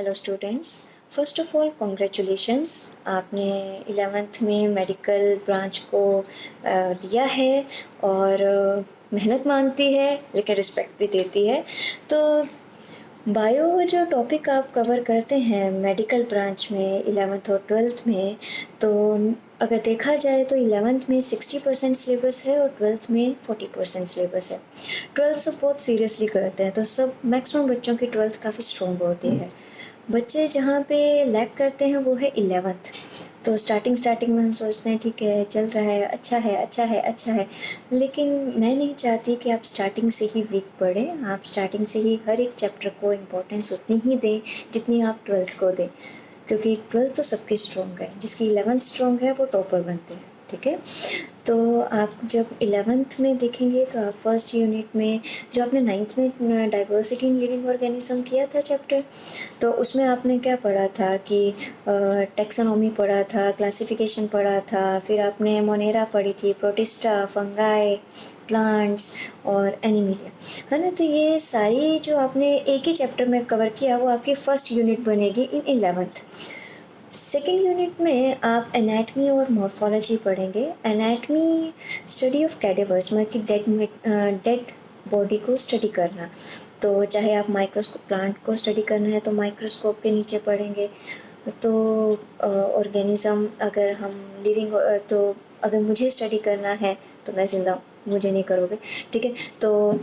Hello students, first of all congratulations. आपने 11th में medical branch को लिया है और मेहनत मांगती है लेकिन रिस्पेक्ट भी देती है। तो बायो जो टॉपिक आप कवर करते हैं मेडिकल ब्रांच में 11th और 12th में, तो अगर देखा जाए तो 11th में 60% सिलेबस है और 12th में 40% सिलेबस है। 12th सब बहुत सीरियसली करते हैं, तो सब मैक्सिमम बच्चों की 12th काफ़ी स्ट्रॉन्ग होती है। बच्चे जहाँ पे लैक करते हैं वो है 11th। तो स्टार्टिंग में हम सोचते हैं ठीक है, चल रहा है, अच्छा है अच्छा है अच्छा है, लेकिन मैं नहीं चाहती कि आप स्टार्टिंग से ही वीक पढ़ें। आप स्टार्टिंग से ही हर एक चैप्टर को इम्पोर्टेंस उतनी ही दें जितनी आप 12th को दें, क्योंकि 12th तो सबकी स्ट्रॉन्ग है, जिसकी 11th स्ट्रॉन्ग है वो टॉपर बनते हैं। ठीक है, तो आप जब 11th में देखेंगे तो आप फर्स्ट यूनिट में जो आपने 9th में डाइवर्सिटी इन लिविंग ऑर्गेनिज्म किया था चैप्टर, तो उसमें आपने क्या पढ़ा था कि टेक्सोनॉमी पढ़ा था, क्लासिफिकेशन पढ़ा था, फिर आपने मोनेरा पढ़ी थी, प्रोटिस्टा, फंगाई, प्लांट्स और एनिमिलिया, है ना। तो ये सारी जो आपने एक ही चैप्टर में कवर किया वो आपकी फर्स्ट यूनिट बनेगी इन 11th। सेकेंड यूनिट में आप एनाटमी और मॉर्फोलॉजी पढ़ेंगे। एनाटमी स्टडी ऑफ कैडेवर्स, मतलब कि डेड बॉडी को स्टडी करना। तो चाहे आप माइक्रोस्कोप प्लांट को स्टडी करना है तो माइक्रोस्कोप के नीचे पढ़ेंगे। तो ऑर्गेनिज़म अगर हम लिविंग, तो अगर मुझे स्टडी करना है तो मैं ज़िंदा हूँ, मुझे नहीं करोगे। ठीक है, तो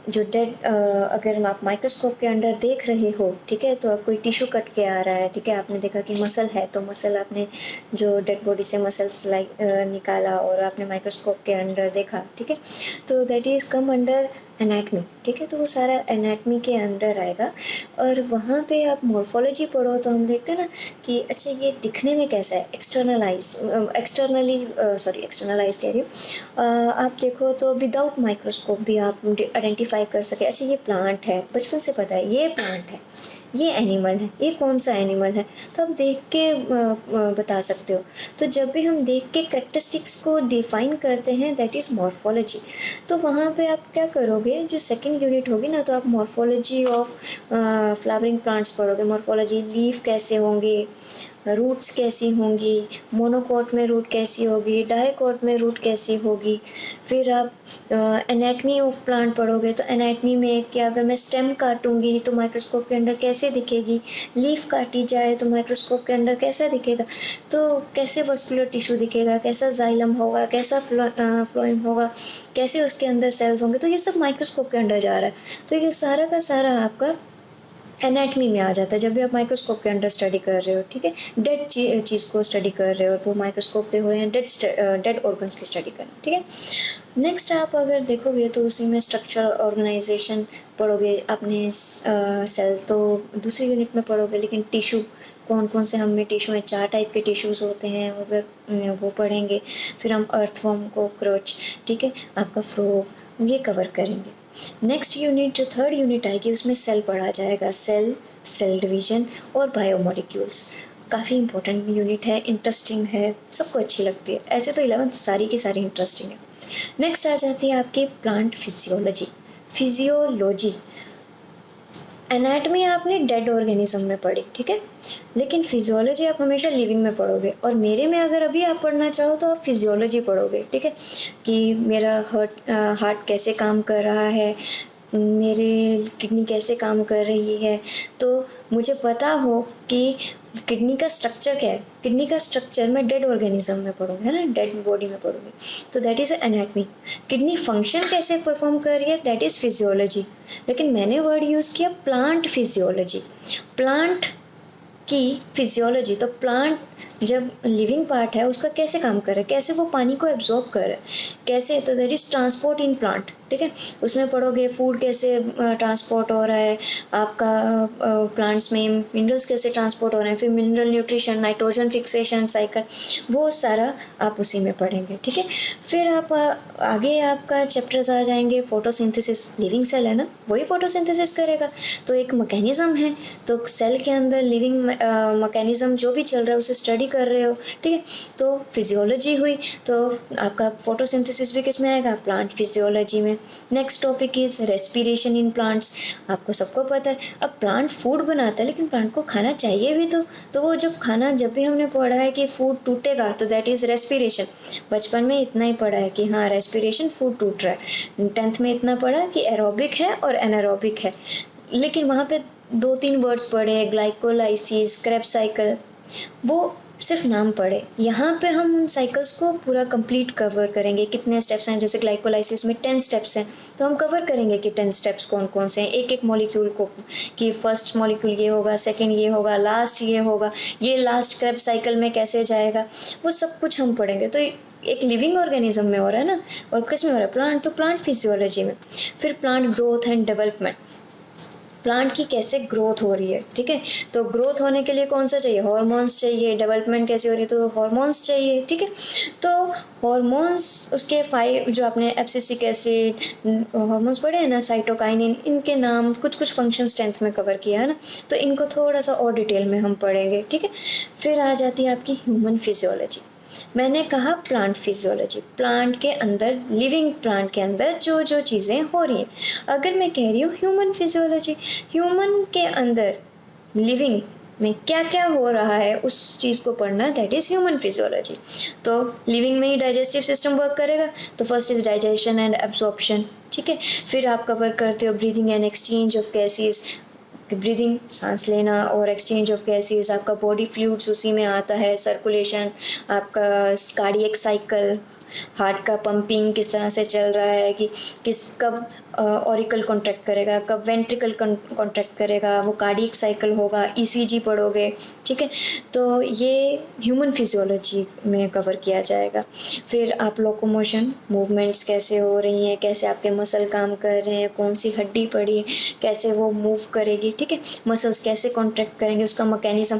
जो डेड, अगर आप माइक्रोस्कोप के अंदर देख रहे हो, ठीक है, तो कोई टिश्यू कट के आ रहा है, ठीक है, आपने देखा कि मसल है, तो मसल आपने जो डेड बॉडी से मसल्स निकाला और आपने माइक्रोस्कोप के अंदर देखा, ठीक है, तो that is come under anatomy. ठीक है, तो वो सारा एनाटमी के अंदर आएगा। और वहाँ पे आप मॉर्फोलॉजी पढ़ो तो हम देखते हैं ना कि अच्छा ये दिखने में कैसा है, एक्सटर्नलाइज कह रही हूँ। आप देखो तो विदाउट माइक्रोस्कोप भी आप आइडेंटिफाई कर सके, अच्छा ये प्लांट है, बचपन से पता है ये प्लांट है, ये एनिमल है, ये कौन सा एनिमल है, तो आप देख के बता सकते हो। तो जब भी हम देख के कैरेक्टरिस्टिक्स को डिफाइन करते हैं, दैट इज़ मॉर्फोलॉजी। तो वहाँ पे आप क्या करोगे, जो सेकंड यूनिट होगी ना, तो आप मॉर्फोलॉजी ऑफ फ्लावरिंग प्लांट्स पढ़ोगे। मॉर्फोलॉजी, लीफ कैसे होंगे, रूट्स कैसी होंगी, मोनोकोट में रूट कैसी होगी, डाइकोट में रूट कैसी होगी। फिर आप एनाटमी ऑफ प्लांट पढ़ोगे, तो एनाटमी में कि अगर मैं स्टेम काटूंगी तो माइक्रोस्कोप के अंदर कैसे दिखेगी, लीफ काटी जाए तो माइक्रोस्कोप के अंदर कैसा दिखेगा, तो कैसे वस्कुलर टिश्यू दिखेगा, कैसा जाइलम होगा, कैसा फ्लोएम होगा, कैसे उसके अंदर सेल्स होंगे, तो ये सब माइक्रोस्कोप के अंदर जा रहा है। तो ये सारा का सारा आपका एनाटमी में आ जाता है जब भी आप माइक्रोस्कोप के अंदर स्टडी कर रहे हो। ठीक है, डेड चीज़ को स्टडी कर रहे हो, वो माइक्रोस्कोप पे हो या डेड ऑर्गन्स की स्टडी करना। ठीक है, नेक्स्ट आप अगर देखोगे तो उसी में स्ट्रक्चर ऑर्गेनाइजेशन पढ़ोगे। आपने सेल तो दूसरी यूनिट में पढ़ोगे, लेकिन टिश्यू कौन कौन से हम में टिश्यू हैं, 4 टाइप के टिश्यूज़ होते हैं, अगर वो पढ़ेंगे। फिर हम अर्थवर्म, कॉकरोच, ठीक है, आपका फ्रॉग, ये कवर करेंगे। नेक्स्ट यूनिट जो थर्ड यूनिट आएगी उसमें सेल पढ़ा जाएगा, सेल डिवीजन और बायोमोलिक्यूल्स। काफ़ी इंपॉर्टेंट यूनिट है, इंटरेस्टिंग है, सबको अच्छी लगती है। ऐसे तो 11th सारी की सारी इंटरेस्टिंग है। नेक्स्ट आ जाती है आपकी प्लांट फिजियोलॉजी। एनाटमी आपने डेड ऑर्गेनिज्म में पढ़ी, ठीक है, लेकिन फिजियोलॉजी आप हमेशा लिविंग में पढ़ोगे। और मेरे में अगर अभी आप पढ़ना चाहो तो आप फिजियोलॉजी पढ़ोगे, ठीक है, कि मेरा हार्ट कैसे काम कर रहा है, मेरे किडनी कैसे काम कर रही है, तो मुझे पता हो कि किडनी का स्ट्रक्चर क्या है। किडनी का स्ट्रक्चर मैं डेड ऑर्गेनिज्म में पढ़ूंगी, है ना, डेड बॉडी में पढ़ूंगी, तो that is anatomy. Kidney function कैसे परफॉर्म कर रही है, दैट इज़ फिजियोलॉजी। लेकिन मैंने वर्ड यूज़ किया प्लांट फिजियोलॉजी, प्लांट की फिजियोलॉजी। तो प्लांट जब लिविंग पार्ट है उसका कैसे काम कर रहा है, कैसे वो पानी को एब्जॉर्ब कर रहा है, कैसे, तो that is transport in plant. ठीक है, उसमें पढ़ोगे फूड कैसे ट्रांसपोर्ट हो रहा है, आपका प्लांट्स में मिनरल्स कैसे ट्रांसपोर्ट हो रहे हैं, फिर mineral nutrition, nitrogen fixation cycle, वो सारा आप उसी में पढ़ेंगे। ठीक है, फिर आप आगे आपका चैप्टर्स आ जाएंगे फोटोसिंथेसिस। लिविंग सेल है ना, वही फोटोसिंथेसिस करेगा, तो एक मैकेनिज्म है, तो सेल के अंदर लिविंग मैकेनिज्म जो भी चल रहा है उसे स्टडी कर रहे हो, ठीक है। तो फिजियोलॉजी हुई, तो आपका फोटोसिंथेसिस भी किस में आएगा, प्लांट फिजियोलॉजी में। Next topic is respiration in plants. आपको सबको पता है अब प्लांट फूड बनाता है, लेकिन प्लांट को खाना चाहिए भी तो वो जब भी हमने पढ़ा है कि फूड टूटेगा तो दैट इज़ रेस्पिरेशन। बचपन में इतना ही पढ़ा है कि हाँ रेस्पिरेशन, फूड टूट रहा है। 10th में इतना पढ़ा कि एरोबिक है और एनारोबिक है, लेकिन वहाँ पे 2-3 वर्ड्स पढ़े, ग्लाइकोलाइसिस, क्रेब्स साइकिल, वो सिर्फ नाम पढ़े। यहाँ पे हम उन साइकिल्स को पूरा कंप्लीट कवर करेंगे। कितने स्टेप्स हैं, जैसे ग्लाइकोलाइसिस में 10 स्टेप्स हैं, तो हम कवर करेंगे कि 10 स्टेप्स कौन कौन से हैं, एक एक मॉलिक्यूल को, कि फर्स्ट मॉलिक्यूल ये होगा, सेकंड ये होगा, लास्ट ये होगा, ये लास्ट क्रेब्स साइकिल में कैसे जाएगा, वो सब कुछ हम पढ़ेंगे। तो एक लिविंग ऑर्गेनिज्म में हो रहा है ना, और किस में हो रहा है, प्लांट, तो प्लांट फिजियोलॉजी में। फिर plant growth and development, plant की कैसे ग्रोथ हो रही है, ठीक है। तो ग्रोथ होने के लिए कौन सा चाहिए, हार्मोन्स चाहिए। डेवलपमेंट कैसे हो रही है, तो हार्मोन्स चाहिए, ठीक है। तो हार्मोन्स, उसके 5 जो आपने एब्सिसिक एसिड हार्मोन्स पढ़े हैं ना, साइटोकाइनिन, इनके नाम, कुछ कुछ फंक्शंस 10th में कवर किया है ना, तो इनको थोड़ा सा और डिटेल में हम पढ़ेंगे, ठीक है। फिर आ जाती है आपकी ह्यूमन फिजियोलॉजी। मैंने कहा प्लांट फिजियोलॉजी, प्लांट के अंदर, लिविंग प्लांट के अंदर जो जो चीज़ें हो रही हैं। अगर मैं कह रही हूँ ह्यूमन फिजियोलॉजी, ह्यूमन के अंदर लिविंग में क्या क्या हो रहा है उस चीज़ को पढ़ना, दैट इज़ ह्यूमन फिजियोलॉजी। तो लिविंग में ही डाइजेस्टिव सिस्टम वर्क करेगा, तो first is digestion and absorption, ठीक है। फिर आप कवर करते हो breathing and exchange of gases, breathing, सांस लेना, और एक्सचेंज ऑफ गैसेस, आपका बॉडी फ्लूइड्स उसी में आता है, सर्कुलेशन, आपका कार्डियक साइकिल, हार्ट का पंपिंग किस तरह से चल रहा है, कि कब ऑरिकल कॉन्ट्रैक्ट करेगा, कब वेंट्रिकल कॉन्ट्रैक्ट करेगा, वो कार्डियक साइकिल होगा, ईसीजी पढ़ोगे, ठीक है। तो ये ह्यूमन फिजियोलॉजी में कवर किया जाएगा। फिर आप लोकोमोशन, मूवमेंट्स कैसे हो रही हैं, कैसे आपके मसल काम कर रहे हैं, कौन सी हड्डी पड़ी है, कैसे वो मूव करेगी, ठीक है। मसल्स कैसे कॉन्ट्रैक्ट करेंगे, उसका मैकेनिज्म,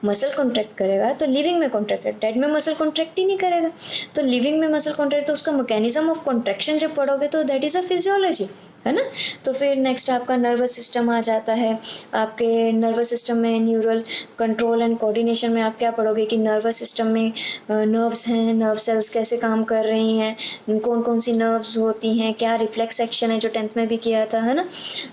मसल कॉन्ट्रैक्ट करेगा तो लिविंग में कॉन्ट्रैक्ट है, डेड में मसल कॉन्ट्रैक्ट ही नहीं करेगा। तो लिविंग में मसल कॉन्ट्रैक्ट, तो उसका मैकेनिज्म ऑफ कॉन्ट्रैक्शन जब पढ़ोगे तो दैट इज़ अ फिजियोलॉजी, है ना। तो फिर नेक्स्ट आपका नर्वस सिस्टम आ जाता है। आपके नर्वस सिस्टम में न्यूरल कंट्रोल एंड कोऑर्डिनेशन में आप क्या पढ़ोगे, कि नर्वस सिस्टम में नर्व्स हैं, नर्व सेल्स कैसे काम कर रही हैं, कौन कौन सी नर्व्स होती हैं, क्या रिफ्लेक्स एक्शन है, जो 10th में भी किया था, है ना।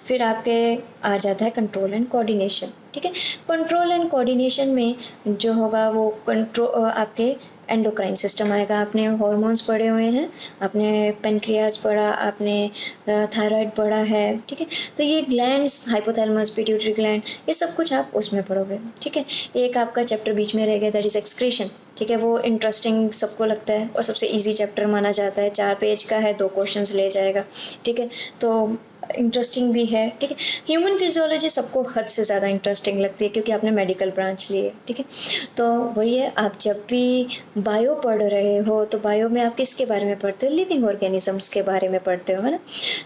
फिर आपके आ जाता है कंट्रोल एंड कोऑर्डिनेशन, ठीक है। कंट्रोल एंड कोऑर्डिनेशन में जो होगा वो आपके एंडोक्राइन सिस्टम आएगा। आपने हार्मोन्स पढ़े हुए हैं, आपने पेनक्रियाज पढ़ा, आपने थायराइड पढ़ा है, ठीक है। तो ये ग्लैंड्स, हाइपोथैलेमस, पिट्यूटरी ग्लैंड, ये सब कुछ आप उसमें पढ़ोगे, ठीक है। एक आपका चैप्टर बीच में रह गया, दैट इज़ एक्सक्रीशन, ठीक है। वो इंटरेस्टिंग सबको लगता है और सबसे इजी चैप्टर माना जाता है, 4 पेज का है, 2 क्वेश्चंस ले जाएगा, ठीक है। तो इंटरेस्टिंग भी है, ठीक है। ह्यूमन फिजियोलॉजी सबको हद से ज़्यादा इंटरेस्टिंग लगती है क्योंकि आपने मेडिकल ब्रांच ली है, ठीक है। तो वही है, आप जब भी बायो पढ़ रहे हो तो बायो में आप किसके बारे में पढ़ते हो, लिविंग ऑर्गेनिजम्स के बारे में पढ़ते हो, है ना।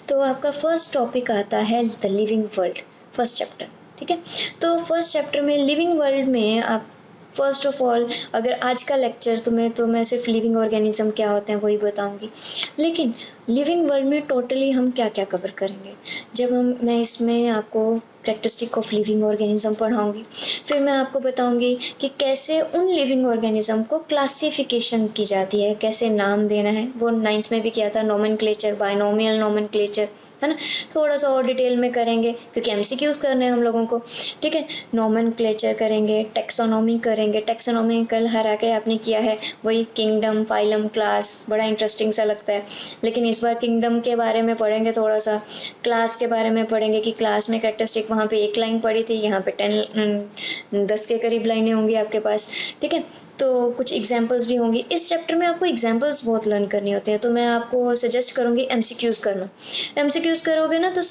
तो आपका फर्स्ट टॉपिक आता है the living world, first chapter, ठीक है। तो फर्स्ट चैप्टर में लिविंग वर्ल्ड में आप फर्स्ट ऑफ ऑल, अगर आज का लेक्चर तो मैं सिर्फ लिविंग ऑर्गेनिज्म क्या होते हैं वही बताऊंगी, लेकिन लिविंग वर्ल्ड में टोटली हम क्या क्या कवर करेंगे, मैं इसमें आपको कैरेक्टरिस्टिक ऑफ लिविंग ऑर्गेनिज्म पढ़ाऊंगी। फिर मैं आपको बताऊंगी कि कैसे उन लिविंग ऑर्गेनिज्म को क्लासिफिकेशन की जाती है, कैसे नाम देना है, वो 9th में भी किया था, नोमेनक्लेचर, बायनोमियल नोमेनक्लेचर, है ना। थोड़ा सा और डिटेल में करेंगे क्योंकि एमसीक्यूज करने हैं हम लोगों को, ठीक है। नोमेनक्लेचर करेंगे, टेक्सोनॉमी करेंगे, टेक्सोनॉमी कल हरा के आपने किया है, वही किंगडम, फाइलम, क्लास, बड़ा इंटरेस्टिंग सा लगता है। लेकिन इस बार किंगडम के बारे में पढ़ेंगे, थोड़ा सा क्लास के बारे में पढ़ेंगे कि क्लास में कैरेक्टरिस्टिक वहाँ पे 1 लाइन पढ़ी थी, यहाँ पे 10 के करीब लाइनें होंगी आपके पास, ठीक है। तो कुछ एग्जाम्पल्स भी होंगी इस चैप्टर में, आपको एग्जाम्पल्स बहुत लर्न करनी होती है, तो मैं आपको सजेस्ट करूँगी एमसीक्यूज़ करना। एमसीक्यूज़ करोगे ना तो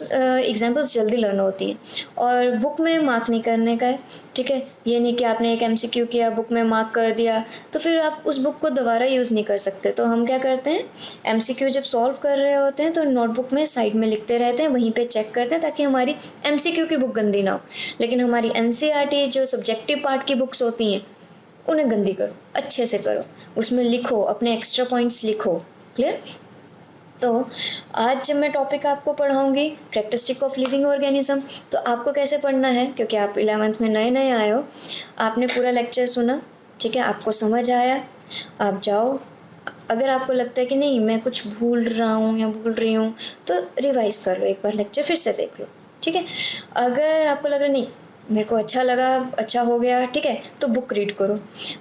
एग्जाम्पल्स जल्दी लर्न होती हैं, और बुक में मार्क नहीं करने का है, ठीक है। ये नहीं कि आपने एक एमसीक्यू किया, बुक में मार्क कर दिया, तो फिर आप उस बुक को दोबारा यूज़ नहीं कर सकते। तो हम क्या करते हैं, एमसीक्यू जब सॉल्व कर रहे होते हैं तो नोटबुक में साइड में लिखते रहते हैं, वहीं पे चेक करते हैं ताकि हमारी एमसीक्यू की बुक गंदी ना हो। लेकिन हमारी एनसीईआरटी जो सब्जेक्टिव पार्ट की बुक्स होती हैं उन्हें गंदी करो, अच्छे से करो, उसमें लिखो, अपने एक्स्ट्रा पॉइंट्स लिखो, क्लियर। तो आज जब मैं टॉपिक आपको पढ़ाऊंगी कैरेक्टरिस्टिक ऑफ लिविंग ऑर्गेनिज्म, तो आपको कैसे पढ़ना है, क्योंकि आप 11th में नए नए आए हो, आपने पूरा लेक्चर सुना, ठीक है, आपको समझ आया, आप जाओ। अगर आपको लगता है कि नहीं मैं कुछ भूल रहा हूँ या भूल रही हूँ, तो रिवाइज कर लो, एक बार लेक्चर फिर से देख लो, ठीक है। अगर आपको लग रहा नहीं मेरे को अच्छा लगा, अच्छा हो गया, ठीक है, तो बुक रीड करो।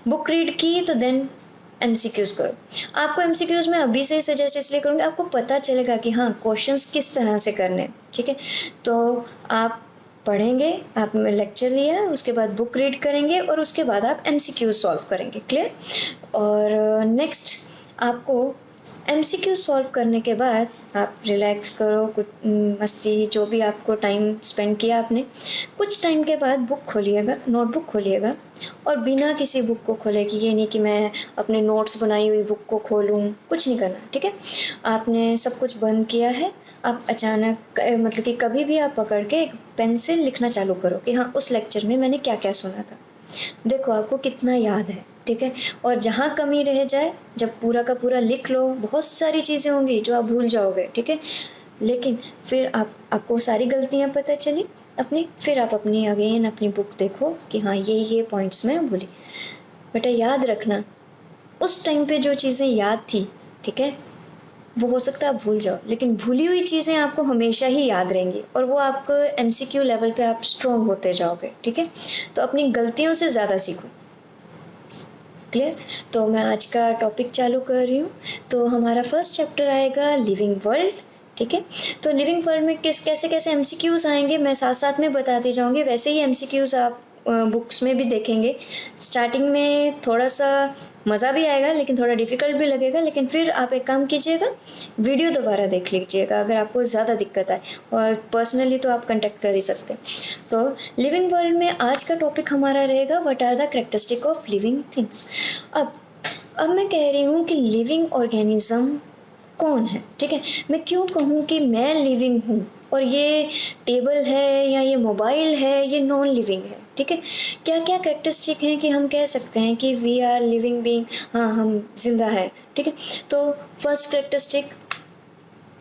बुक रीड की तो देन MCQs करो। आपको MCQs में अभी से ही सजेस्ट इसलिए करूँगी, आपको पता चलेगा कि हाँ क्वेश्चंस किस तरह से करने हैं, ठीक है। तो आप पढ़ेंगे, आपने लेक्चर लिया, उसके बाद बुक रीड करेंगे और उसके बाद आप MCQ सॉल्व करेंगे, क्लियर। और नेक्स्ट आपको MCQ सॉल्व करने के बाद आप रिलैक्स करो, कुछ मस्ती जो भी आपको टाइम स्पेंड किया आपने, कुछ टाइम के बाद बुक खोलिएगा, नोटबुक खोलिएगा, और बिना किसी बुक को खोले, कि ये नहीं कि मैं अपने नोट्स बनाई हुई बुक को खोलूँ, कुछ नहीं करना, ठीक है। आपने सब कुछ बंद किया है, आप अचानक मतलब कि कभी भी आप पकड़ के एक पेन से लिखना चालू करो कि हाँ उस लेक्चर में मैंने क्या क्या सुना था। देखो आपको कितना याद है, ठीक है। और जहाँ कमी रह जाए, जब पूरा का पूरा लिख लो, बहुत सारी चीज़ें होंगी जो आप भूल जाओगे, ठीक है। लेकिन फिर आपको सारी गलतियाँ पता चली अपनी, फिर आप अपनी अगेन अपनी बुक देखो कि हाँ ये पॉइंट्स मैं भूली। बेटा याद रखना, उस टाइम पे जो चीज़ें याद थी, ठीक है, वो हो सकता है आप भूल जाओ, लेकिन भूली हुई चीज़ें आपको हमेशा ही याद रहेंगी, और वो आपको MCQ लेवल पे आप स्ट्रॉन्ग होते जाओगे, ठीक है। तो अपनी गलतियों से ज़्यादा सीखो, क्लियर। तो मैं आज का टॉपिक चालू कर रही हूँ। तो हमारा फर्स्ट चैप्टर आएगा लिविंग वर्ल्ड, ठीक है। तो लिविंग वर्ल्ड में कैसे कैसे MCQs आएंगे मैं साथ साथ में बताती जाऊँगी, वैसे ही MCQs आप बुक्स में भी देखेंगे। स्टार्टिंग में थोड़ा सा मज़ा भी आएगा, लेकिन थोड़ा डिफ़िकल्ट भी लगेगा, लेकिन फिर आप एक काम कीजिएगा, वीडियो दोबारा देख लीजिएगा अगर आपको ज़्यादा दिक्कत आए, और पर्सनली तो आप कांटेक्ट कर ही सकते हैं। तो लिविंग वर्ल्ड में आज का टॉपिक हमारा रहेगा what are the characteristic of living things. अब मैं कह रही हूँ कि लिविंग ऑर्गेनिज्म कौन है, ठीक है। मैं क्यों कहूँ कि मैं लिविंग हूँ और ये टेबल है या ये मोबाइल है ये नॉन लिविंग है, ठीक है। क्या क्या कैरेक्टरिस्टिक हैं कि हम कह सकते हैं कि वी आर लिविंग बीइंग, हाँ हम जिंदा है, ठीक है। तो फर्स्ट कैरेक्टरिस्टिक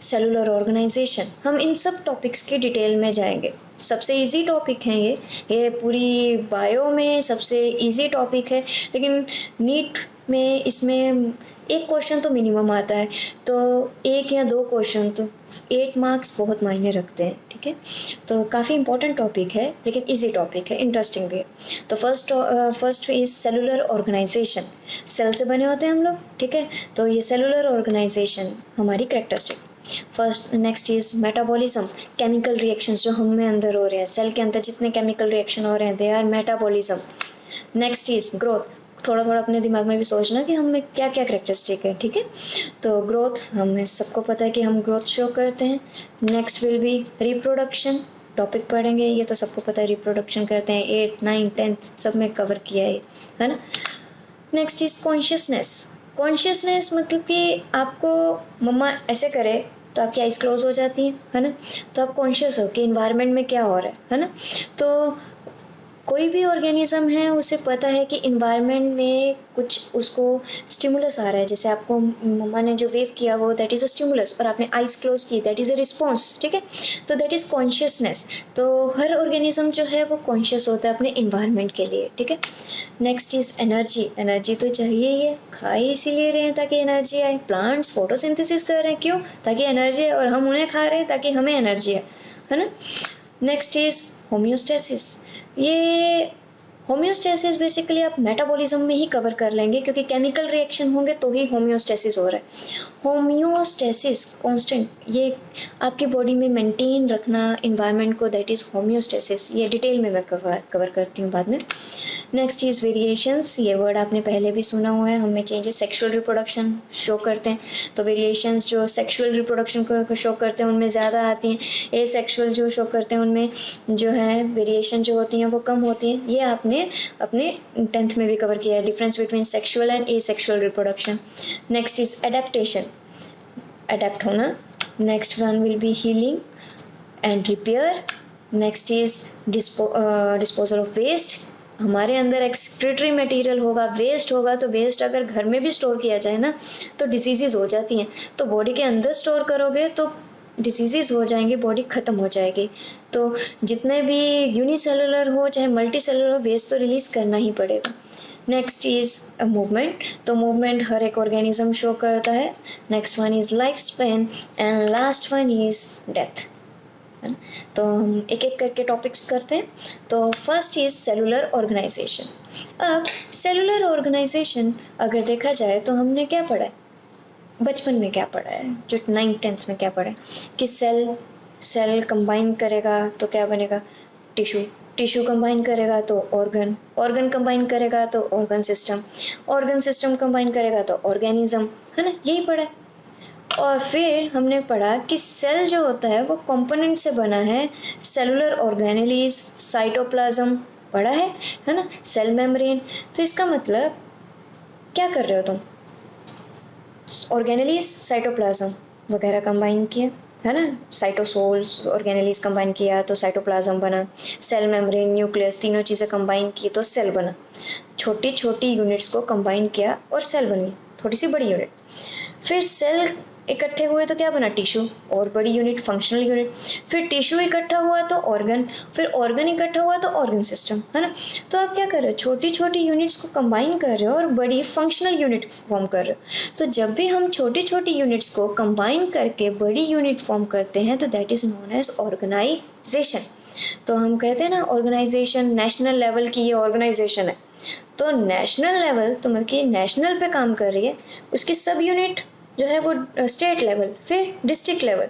सेलुलर ऑर्गेनाइजेशन। हम इन सब टॉपिक्स की डिटेल में जाएंगे, सबसे इजी टॉपिक है ये पूरी बायो में सबसे इजी टॉपिक है, लेकिन नीट में इसमें एक क्वेश्चन तो मिनिमम आता है, तो एक या दो क्वेश्चन तो 8 मार्क्स बहुत मायने रखते हैं, ठीक है। तो काफ़ी इंपॉर्टेंट टॉपिक है, लेकिन इजी टॉपिक है, इंटरेस्टिंग भी है। तो first is cellular organisation. Cell से बने होते हैं हम लोग, ठीक है। तो ये सेलुलर ऑर्गेनाइजेशन हमारी characteristic. First next is metabolism, chemical reactions जो हम में अंदर हो रहे हैं, सेल के अंदर जितने केमिकल रिएक्शन हो रहे हैं they are metabolism. Next is growth. थोड़ा थोड़ा अपने दिमाग में भी सोचना कि हम में क्या क्या करेक्टरिस्टिक है, ठीक है। तो ग्रोथ हमें सबको पता है कि हम ग्रोथ शो करते हैं। Next will be reproduction, topic पढ़ेंगे, ये तो सबको पता है रिप्रोडक्शन करते हैं, 8, 9, 10 सब में कवर किया है ना। Next is consciousness. कॉन्शियसनेस मतलब कि आपको मम्मा ऐसे करे तो आपकी आइज़ क्लोज हो जाती हैं, है ना। तो आप कॉन्शियस हो कि इन्वायरमेंट में क्या हो रहा है ना। तो कोई भी ऑर्गेनिज्म है उसे पता है कि इन्वायरमेंट में कुछ उसको स्टिमुलस आ रहा है, जैसे आपको मम्मा ने जो वेव किया वो दैट इज़ अ स्टिमुलस, और आपने आइज क्लोज की दैट इज़ अ रिस्पॉन्स, ठीक है। तो दैट इज़ कॉन्शियसनेस। तो हर ऑर्गेनिज्म जो है वो कॉन्शियस होता है अपने इन्वायरमेंट के लिए, ठीक है। Next is energy. एनर्जी तो चाहिए ही है, खा ही इसीलिए रहे हैं ताकि एनर्जी आए। प्लांट्स फोटोसिंथेसिस कर रहे हैं क्यों, ताकि एनर्जी आए, और हम उन्हें खा रहे हैं ताकि हमें एनर्जी आए, है ना। Next is homeostasis. ये होम्योस्टेसिस बेसिकली आप मेटाबॉलिज्म में ही कवर कर लेंगे, क्योंकि केमिकल रिएक्शन होंगे तो ही होम्योस्टेसिस हो रहा है। होम्योस्टेसिस कांस्टेंट, ये आपकी बॉडी में मेंटेन रखना इन्वायरमेंट को, दैट इज़ होम्योस्टेसिस। ये डिटेल में मैं कवर करती हूँ बाद में। Next is variations. ये वर्ड आपने पहले भी सुना हुआ है, हमें चेंजेस सेक्सुअल रिप्रोडक्शन शो करते हैं, तो वेरिएशंस जो सेक्सुअल रिप्रोडक्शन को शो करते हैं उनमें ज़्यादा आती हैं, ए सेक्सुअल जो शो करते हैं उनमें जो है वेरिएशन जो होती हैं वो कम होती हैं। ये आपने अपने 10th में भी कवर किया है, difference between sexual and a sexual reproduction. Next is adaptation, adapt होना। Next one will be healing and repair. Next is disposal of waste. हमारे अंदर एक्सक्रीटरी मटेरियल होगा, वेस्ट होगा, तो वेस्ट अगर घर में भी स्टोर किया जाए ना तो डिजीज़ हो जाती हैं, तो बॉडी के अंदर स्टोर करोगे तो डिजीज़ हो जाएंगे, बॉडी ख़त्म हो जाएगी। तो जितने भी यूनिसेलुलर हो चाहे मल्टी सेलुलर हो, वेस्ट तो रिलीज़ करना ही पड़ेगा। नेक्स्ट इज मूवमेंट, तो मूवमेंट हर एक ऑर्गेनिज्म शो करता है. Next one is life span and last one is death, है ना. तो हम एक एक करके टॉपिक्स करते हैं. तो फर्स्ट इज सेलुलर ऑर्गेनाइजेशन. अब सेलुलर ऑर्गेनाइजेशन अगर देखा जाए तो हमने क्या पढ़ा है बचपन में, क्या पढ़ा है, जो 9th-10th में क्या पढ़ा है कि सेल कंबाइन करेगा तो क्या बनेगा, टिश्यू कंबाइन करेगा तो ऑर्गन कंबाइन करेगा तो ऑर्गन सिस्टम कंबाइन करेगा तो ऑर्गेनिज्म, है ना, यही पढ़ा है. और फिर हमने पढ़ा कि सेल जो होता है वो कंपोनेंट से बना है. सेलुलर ऑर्गेनेलीज, साइटोप्लाज्म पढ़ा है ना, सेल मेम्ब्रेन. तो इसका मतलब क्या कर रहे हो तुम, ऑर्गेनेलीज साइटोप्लाज्म वगैरह कंबाइन किया, है ना, साइटोसोल्स ऑर्गेनेलीज कंबाइन किया तो साइटोप्लाज्म बना, सेल मेम्ब्रेन, न्यूक्लियस, तीनों चीज़ें कंबाइन की तो सेल बना. छोटी छोटी यूनिट्स को कंबाइन किया और सेल बनी, थोड़ी सी बड़ी यूनिट. फिर सेल इकट्ठे हुए तो क्या बना, टिश्यू, और बड़ी यूनिट, फंक्शनल यूनिट. फिर टिश्यू इकट्ठा हुआ तो ऑर्गन, फिर ऑर्गन इकट्ठा हुआ तो ऑर्गन सिस्टम, है ना. तो आप क्या कर रहे हो, छोटी छोटी यूनिट्स को कंबाइन कर रहे हो और बड़ी फंक्शनल यूनिट फॉर्म कर रहे हो. तो जब भी हम छोटी छोटी यूनिट्स को कंबाइन करके बड़ी यूनिट फॉर्म करते हैं तो that is known as organisation. तो हम कहते हैं ना ऑर्गेनाइजेशन, नेशनल लेवल की ये ऑर्गेनाइजेशन है. तो नेशनल लेवल तो मतलब कि नेशनल पे काम कर रही है, उसकी सब यूनिट जो है वो स्टेट लेवल, फिर डिस्ट्रिक्ट लेवल.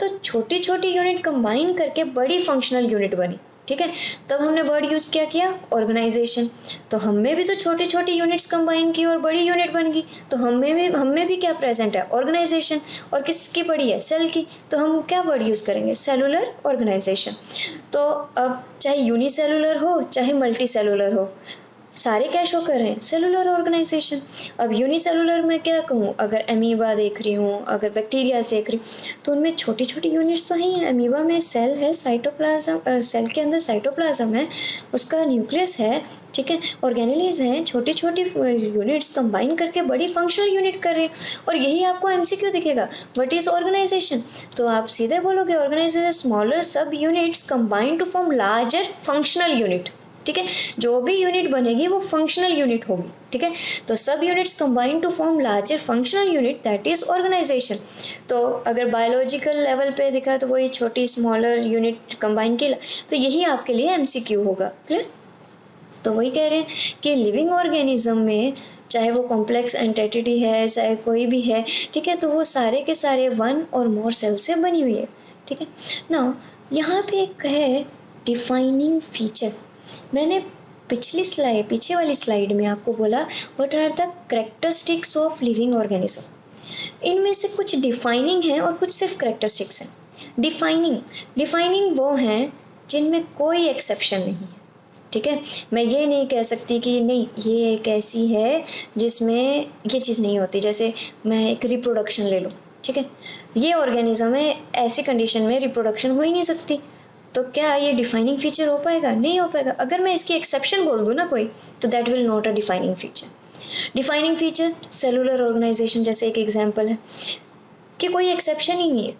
तो छोटी छोटी यूनिट कंबाइन करके बड़ी फंक्शनल यूनिट बनी, ठीक है. तब हमने वर्ड यूज़ क्या किया, ऑर्गेनाइजेशन. तो हम में भी तो छोटी छोटी यूनिट्स कंबाइन की और बड़ी यूनिट बन गई. तो हम में भी क्या प्रेजेंट है, ऑर्गेनाइजेशन. और किसकी बड़ी है, सेल की. तो हम क्या वर्ड यूज़ करेंगे, सेलुलर ऑर्गेनाइजेशन. तो अब चाहे यूनिसेलुलर हो चाहे मल्टी सेलुलर हो, सारे क्या शो कर रहे हैं, सेलुलर ऑर्गेनाइजेशन. अब यूनिसेलुलर में क्या कहूँ, अगर अमीबा देख रही हूँ, अगर बैक्टीरिया देख रही हूँ, तो उनमें छोटी छोटी यूनिट्स तो हैं. अमीबा में सेल है, साइटोप्लाज्म, सेल के अंदर साइटोप्लाज्म है, उसका न्यूक्लियस है, ठीक है, ऑर्गेनेलीज हैं, छोटी छोटी यूनिट्स कंबाइन करके बड़ी फंक्शनल यूनिट कर रहे हैं. और यही आपको एमसीक्यू दिखेगा, व्हाट इज ऑर्गेनाइजेशन. तो आप सीधे बोलोगे organisation smaller subunits combine to form larger functional unit, ठीक है. जो भी यूनिट बनेगी वो फंक्शनल यूनिट होगी, ठीक है. तो subunits combine to form larger functional unit, that is organisation. तो अगर बायोलॉजिकल लेवल पे दिखा तो वही छोटी स्मॉलर यूनिट कंबाइन की, तो यही आपके लिए एमसीक्यू होगा, क्लियर. तो वही कह रहे हैं कि लिविंग ऑर्गेनिज्म में चाहे वो कॉम्प्लेक्स एंटिटी है, चाहे कोई भी है, ठीक है, तो वो सारे के सारे वन और मोर सेल से बनी हुई है, ठीक है. नाउ यहाँ पे एक है डिफाइनिंग फीचर. मैंने पीछे वाली स्लाइड में आपको बोला what are the characteristics of living organism. इनमें से कुछ डिफाइनिंग है और कुछ सिर्फ कैरेक्टरिस्टिक्स हैं. डिफाइनिंग वो हैं जिनमें कोई एक्सेप्शन नहीं है, ठीक है. मैं ये नहीं कह सकती कि नहीं ये एक ऐसी है जिसमें ये चीज़ नहीं होती. जैसे मैं एक रिप्रोडक्शन ले लूँ, ठीक है, ये ऑर्गेनिज्म है, ऐसी कंडीशन में रिप्रोडक्शन हो ही नहीं सकती. तो क्या ये डिफाइनिंग फीचर हो पाएगा, नहीं हो पाएगा. अगर मैं इसकी एक्सेप्शन बोल दूँ ना कोई, तो that will not a defining feature. Defining feature cellular organisation जैसे एक एग्जांपल है कि कोई एक्सेप्शन ही नहीं है.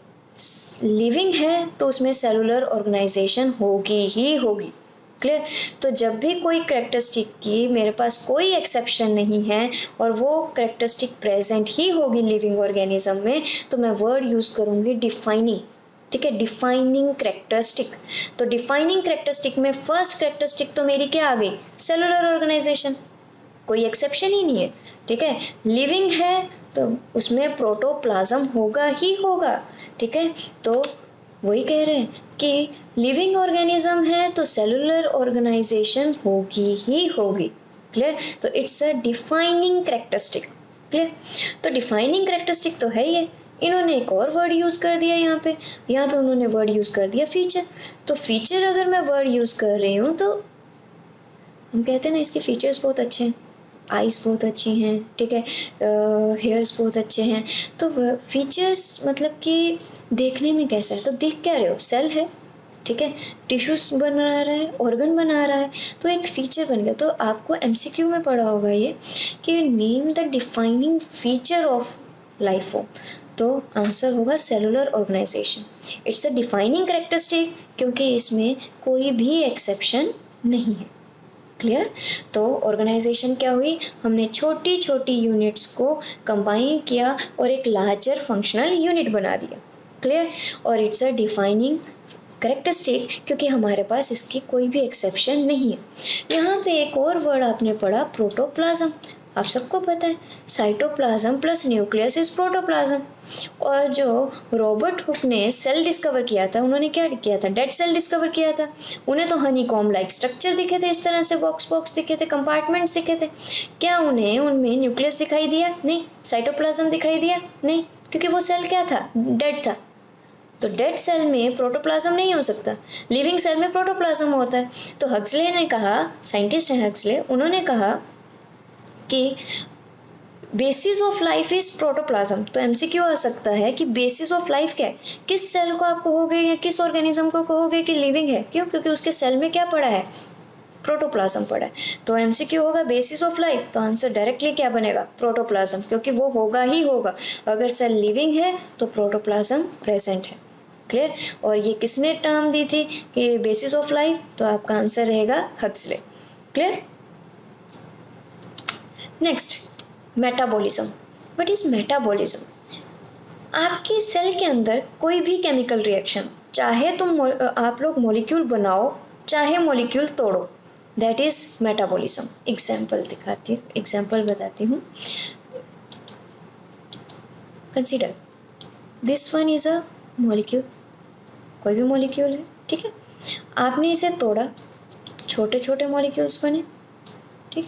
लिविंग है तो उसमें सेलुलर ऑर्गेनाइजेशन होगी ही होगी, क्लियर. तो जब भी कोई कैरेक्टरिस्टिक की मेरे पास कोई एक्सेप्शन नहीं है और वो कैरेक्टरिस्टिक प्रेजेंट ही होगी लिविंग ऑर्गेनिज्म में, तो मैं वर्ड यूज़ करूँगी डिफाइनिंग, ठीक है, डिफाइनिंग कैरेक्टरिस्टिक. तो डिफाइनिंग कैरेक्टरिस्टिक में फर्स्ट कैरेक्टरिस्टिक तो मेरी क्या आ गई, सेलुलर ऑर्गेनाइजेशन, कोई एक्सेप्शन ही नहीं है, ठीक है. लिविंग है तो उसमें प्रोटोप्लाज्म होगा ही होगा, ठीक है. तो वही कह रहे हैं कि लिविंग ऑर्गेनिज्म है तो सेलुलर ऑर्गेनाइजेशन होगी ही होगी, क्लियर. तो it's a defining characteristic, clear. तो डिफाइनिंग कैरेक्टरिस्टिक तो है ही है. इन्होंने एक और वर्ड यूज़ कर दिया यहाँ पे उन्होंने वर्ड यूज़ कर दिया फीचर. तो फीचर अगर मैं वर्ड यूज़ कर रही हूँ तो हम कहते हैं ना इसके फीचर्स बहुत अच्छे हैं, आइज़ बहुत अच्छी हैं, ठीक है, हेयर्स बहुत अच्छे हैं. तो फीचर्स मतलब कि देखने में कैसा है, तो देख क्या रहे हो, सेल है, ठीक है, टिश्यूज बना रहा है, ऑर्गन बना रहा है, तो एक फीचर बन गया. तो आपको एमसीक्यू में पढ़ा होगा ये कि name the defining feature of life form. तो आंसर होगा cellular organisation. It's a defining characteristic क्योंकि इसमें कोई भी एक्सेप्शन नहीं है. क्लियर। तो ऑर्गेनाइजेशन क्या हुई, हमने छोटी छोटी यूनिट्स को कंबाइन किया और एक लार्जर फंक्शनल यूनिट बना दिया। क्लियर। और इट्स अ डिफाइनिंग करेक्टरिस्टिक, क्योंकि हमारे पास इसकी कोई भी एक्सेप्शन नहीं है। यहाँ पे एक और वर्ड आपने पढ़ा, प्रोटोप्लाज्म। आप सबको पता है cytoplasm plus nucleus is protoplasm. और जो रॉबर्ट हुक ने सेल डिस्कवर किया था, उन्होंने क्या किया था, डेड सेल डिस्कवर किया था। उन्हें तो हनी कॉम लाइक स्ट्रक्चर दिखे थे, इस तरह से बॉक्स बॉक्स दिखे थे, कंपार्टमेंट्स दिखे थे। क्या उन्हें उनमें न्यूक्लियस दिखाई दिया? नहीं। साइटोप्लाज्म दिखाई दिया? नहीं, क्योंकि वो सेल क्या था, डेड था। तो डेड सेल में प्रोटोप्लाज्म नहीं हो सकता, लिविंग सेल में प्रोटोप्लाज्म होता है। तो हक्सले ने कहा, साइंटिस्ट हैं हक्सले, उन्होंने कहा कि basis of life is protoplasm. तो एमसीक्यू आ सकता है कि बेसिस ऑफ लाइफ क्या है, किस सेल को आप कहोगे या किस ऑर्गेनिज्म को कहोगे कि लिविंग है? क्यों? क्योंकि उसके सेल में क्या पड़ा है, प्रोटोप्लाज्म पड़ा है। तो एमसीक्यू होगा बेसिस ऑफ लाइफ, तो आंसर डायरेक्टली क्या बनेगा, प्रोटोप्लाज्म, क्योंकि वो होगा ही होगा। अगर सेल लिविंग है तो प्रोटोप्लाज्म प्रेजेंट है। क्लियर। और ये किसने टर्म दी थी कि बेसिस ऑफ लाइफ? तो आपका आंसर रहेगा Huxley. Clear. Next, metabolism. What is metabolism? आपकी सेल के अंदर कोई भी केमिकल रिएक्शन, चाहे तुम आप लोग मॉलिक्यूल बनाओ चाहे मॉलिक्यूल तोड़ो, दैट इज मेटाबॉलिज्म। एग्जाम्पल दिखाती हूँ, एग्जाम्पल बताती हूँ। Consider this one is a molecule, कोई भी मॉलिक्यूल है, ठीक है। आपने इसे तोड़ा, छोटे छोटे मॉलिक्यूल्स बने, ठीक।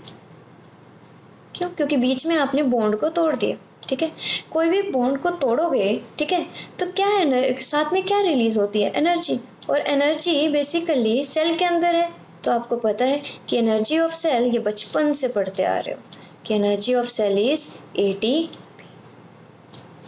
क्यों? क्योंकि बीच में आपने बॉन्ड को तोड़ दिया, ठीक है। कोई भी बॉन्ड को तोड़ोगे, ठीक है, तो क्या है, साथ में क्या रिलीज होती है, एनर्जी। और एनर्जी बेसिकली सेल के अंदर है। तो आपको पता है कि एनर्जी ऑफ सेल, ये बचपन से पढ़ते आ रहे हो कि energy of cell is ATP,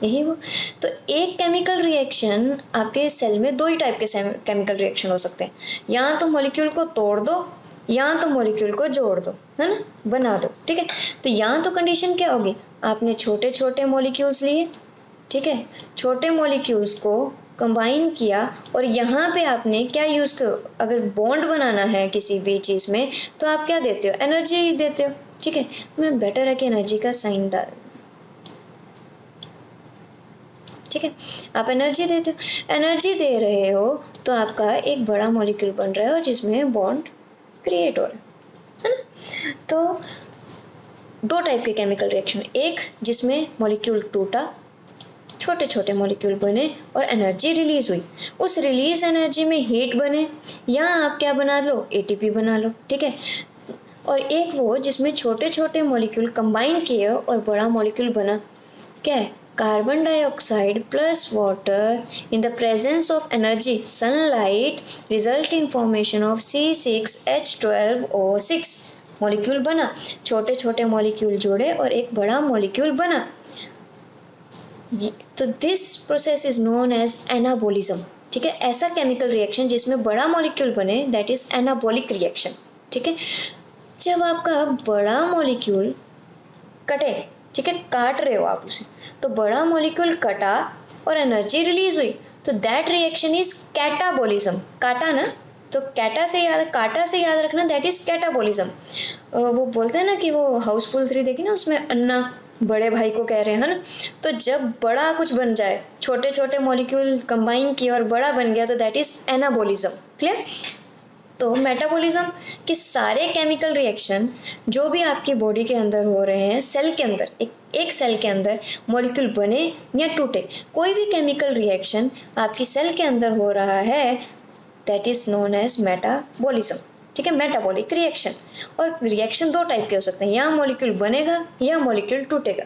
यही वो। तो एक केमिकल रिएक्शन, आपके सेल में दो ही टाइप के केमिकल रिएक्शन हो सकते हैं, या तो मॉलिक्यूल को तोड़ दो या तो मॉलिक्यूल को जोड़ दो, है ना, बना दो, ठीक है। तो यहाँ तो कंडीशन क्या होगी, आपने छोटे छोटे मॉलिक्यूल्स लिए, ठीक है, छोटे मॉलिक्यूल्स को कंबाइन किया और यहाँ पे आपने क्या यूज़ करो, अगर बॉन्ड बनाना है किसी भी चीज़ में तो आप क्या देते हो, एनर्जी देते हो, ठीक है। मैं बेटर है कि एनर्जी का साइन डाल, ठीक है, आप एनर्जी देते हो। एनर्जी दे रहे हो तो आपका एक बड़ा मॉलिक्यूल बन रहा है और जिसमें बॉन्ड क्रिएट हो रहा है ना। तो दो टाइप के केमिकल रिएक्शन, एक जिसमें मॉलिक्यूल टूटा, छोटे छोटे मॉलिक्यूल बने और एनर्जी रिलीज हुई, उस रिलीज एनर्जी में हीट बने, या आप क्या बना लो, ATP बना लो, ठीक है। और एक वो जिसमें छोटे छोटे मॉलिक्यूल कंबाइन किए और बड़ा मॉलिक्यूल बना, क्या है, carbon dioxide plus water in the presence of energy sunlight result in formation of C6H12O6। Molecule बना, छोटे छोटे मॉलिक्यूल जोड़े और एक बड़ा मॉलिक्यूल बना। तो this process is known as anabolism, ठीक है। ऐसा केमिकल रिएक्शन जिसमें बड़ा मॉलिक्यूल बने, दैट इज एनाबॉलिक रिएक्शन, ठीक है। जब आपका बड़ा मॉलिक्यूल कटे, ठीक है, काट रहे हो आप उसे, तो बड़ा मॉलिक्यूल कटा और एनर्जी रिलीज हुई, तो दैट रिएक्शन इज कैटाबोलिज्म। काटा ना, तो काटा से याद रखना, दैट इज कैटाबोलिज्म। वो बोलते हैं ना कि वो हाउसफुल 3 देखी ना, उसमें अन्ना बड़े भाई को कह रहे हैं, है ना। तो जब बड़ा कुछ बन जाए, छोटे छोटे मॉलिक्यूल कंबाइन किए और बड़ा बन गया, तो दैट इज एनाबोलिज्म। क्लियर। तो मेटाबॉलिज्म के सारे केमिकल रिएक्शन जो भी आपकी बॉडी के अंदर हो रहे हैं, सेल के अंदर, एक सेल के अंदर मॉलिक्यूल बने या टूटे, कोई भी केमिकल रिएक्शन आपकी सेल के अंदर हो रहा है, that is known as metabolism, ठीक है, मेटाबॉलिक रिएक्शन। और रिएक्शन दो टाइप के हो सकते हैं, या मॉलिक्यूल बनेगा या मॉलिक्यूल टूटेगा।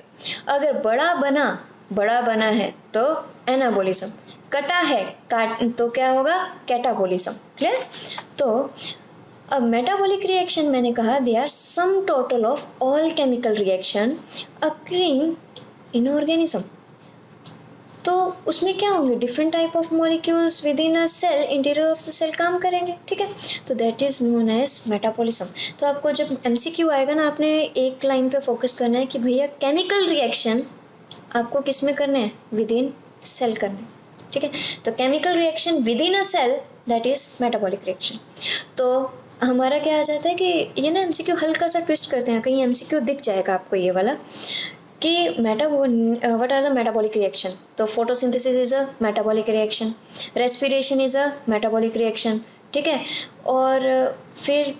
अगर बड़ा बना है तो एनाबॉलिज्म, कटा है तो क्या होगा, कैटाबॉलिज्म। क्लियर। तो अब मेटाबॉलिक रिएक्शन मैंने कहा they are sum total of all chemical reaction occurring in organism. तो उसमें क्या होंगे, different type of molecules within a cell, interior of the cell काम करेंगे, ठीक है। तो that is known as metabolism. तो आपको जब MCQ आएगा ना, आपने एक लाइन पे फोकस करना है कि भैया केमिकल रिएक्शन आपको किस में करने हैं, विद इन सेल करने हैं, ठीक है। तो chemical reaction within a cell, that is metabolic reaction. तो हमारा क्या आ जाता है कि ये ना एमसीक्यू हल्का सा ट्विस्ट करते हैं, कहीं एमसीक्यू दिख जाएगा आपको ये वाला कि what are the metabolic reaction. तो photosynthesis is a metabolic reaction, respiration is a metabolic reaction, ठीक है। और फिर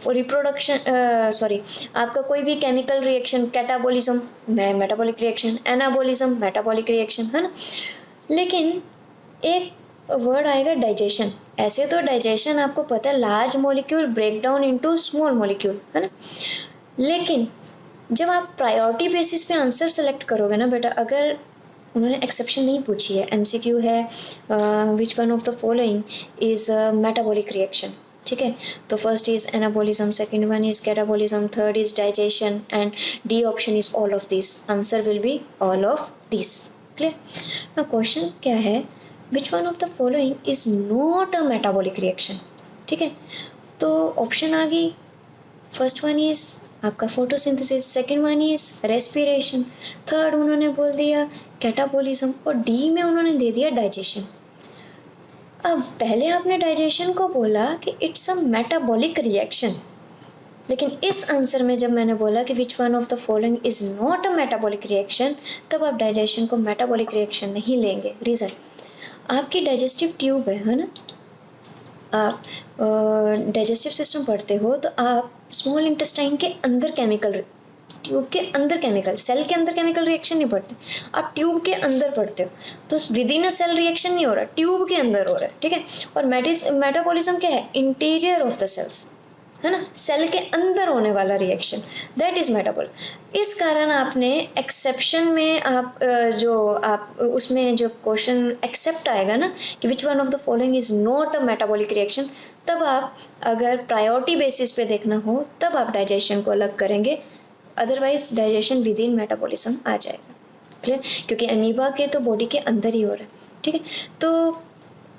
रिप्रोडक्शन आपका कोई भी chemical reaction, catabolism metabolic reaction, anabolism metabolic reaction, है ना। लेकिन एक वर्ड आएगा डाइजेशन। ऐसे तो डाइजेशन आपको पता है, large molecule break down into small molecule, है ना। लेकिन जब आप प्रायोरिटी बेसिस पे आंसर सेलेक्ट करोगे ना बेटा, अगर उन्होंने एक्सेप्शन नहीं पूछी है, एमसीक्यू है विच one of the following is metabolic reaction, ठीक है। तो first is anabolism, second one is catabolism, third is digestion and D option is all of this. Answer will be all of this. Clear. ना question क्या है, विच one of the following is not a metabolic reaction, ठीक है। तो option आ गई, first one is आपका photosynthesis, second one is respiration, third उन्होंने बोल दिया कैटाबॉलिज्म, और डी में उन्होंने दे दिया डाइजेशन। अब पहले आपने डाइजेशन को बोला कि इट्स अ मेटाबॉलिक रिएक्शन, लेकिन इस आंसर में जब मैंने बोला कि विच one of the following is not a metabolic reaction, तब आप डाइजेशन को मेटाबॉलिक रिएक्शन नहीं लेंगे। रीज़न, आपकी डाइजेस्टिव ट्यूब है ना। आप डाइजेस्टिव सिस्टम पढ़ते हो तो आप स्मॉल इंटेस्टाइन के अंदर केमिकल, ट्यूब के अंदर केमिकल, सेल के अंदर केमिकल रिएक्शन नहीं पढ़ते, आप ट्यूब के अंदर पढ़ते हो। तो within a cell reaction नहीं हो रहा, ट्यूब के अंदर हो रहा है, ठीक है। और मेटाबॉलिज्म क्या है, इंटीरियर ऑफ द सेल्स, है ना, सेल के अंदर होने वाला रिएक्शन, दैट इज मेटाबॉल। इस कारण आपने एक्सेप्शन में आप उसमें जो क्वेश्चन एक्सेप्ट आएगा ना कि विच one of the following is not a metabolic reaction, तब आप अगर प्रायोरिटी बेसिस पे देखना हो तब आप डाइजेशन को अलग करेंगे, otherwise digestion within metabolism आ जाएगा। क्लियर, क्योंकि अमीबा के तो बॉडी के अंदर ही हो रहा है, ठीक है। तो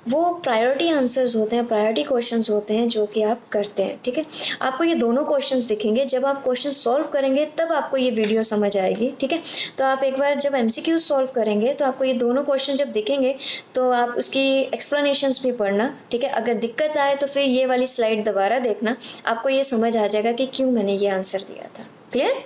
वो प्रायोरिटी आंसर्स होते हैं, प्रायोरिटी क्वेश्चंस होते हैं जो कि आप करते हैं, ठीक है। आपको ये दोनों क्वेश्चंस दिखेंगे, जब आप क्वेश्चन सॉल्व करेंगे तब आपको ये वीडियो समझ आएगी, ठीक है। तो आप एक बार जब एमसीक्यू सॉल्व करेंगे तो आपको ये दोनों क्वेश्चन जब दिखेंगे तो आप उसकी एक्सप्लेनेशंस भी पढ़ना, ठीक है। अगर दिक्कत आए तो फिर ये वाली स्लाइड दोबारा देखना, आपको ये समझ आ जाएगा कि क्यों मैंने ये आंसर दिया था। क्लियर।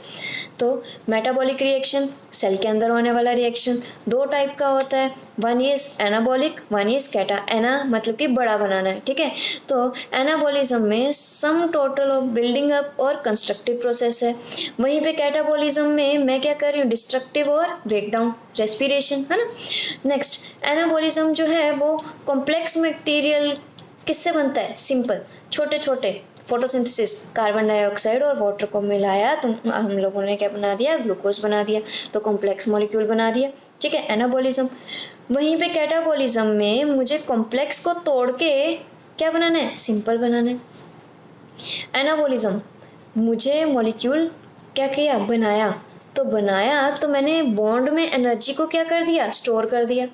तो मेटाबॉलिक रिएक्शन, सेल के अंदर होने वाला रिएक्शन, दो टाइप का होता है, one is anabolic, one is cata. Ana मतलब कि बड़ा बनाना है, ठीक है। तो एनाबॉलिज्म में सम टोटल ऑफ बिल्डिंग अप और कंस्ट्रक्टिव प्रोसेस है, वहीं पे कैटाबॉलिज्म में मैं क्या कर रही हूँ, डिस्ट्रक्टिव और ब्रेकडाउन, रेस्पिरेशन, है ना। नेक्स्ट एनाबॉलिज्म जो है वो कॉम्प्लेक्स मटेरियल किससे बनता है, सिंपल, छोटे छोटे, फोटोसिंथेसिस, कार्बन डाइऑक्साइड और वाटर को मिलाया तो हम लोगों ने क्या बना दिया, ग्लूकोज बना दिया, तो कॉम्प्लेक्स मॉलिक्यूल बना दिया, ठीक है, एनाबॉलिज्म। वहीं पे कैटाबॉलिज्म में मुझे कॉम्प्लेक्स को तोड़ के क्या बनाना है, सिंपल बनाना है। एनाबॉलिज्म, मुझे मॉलिक्यूल क्या किया, बनाया तो मैंने बॉन्ड में एनर्जी को क्या कर दिया, स्टोर कर दिया।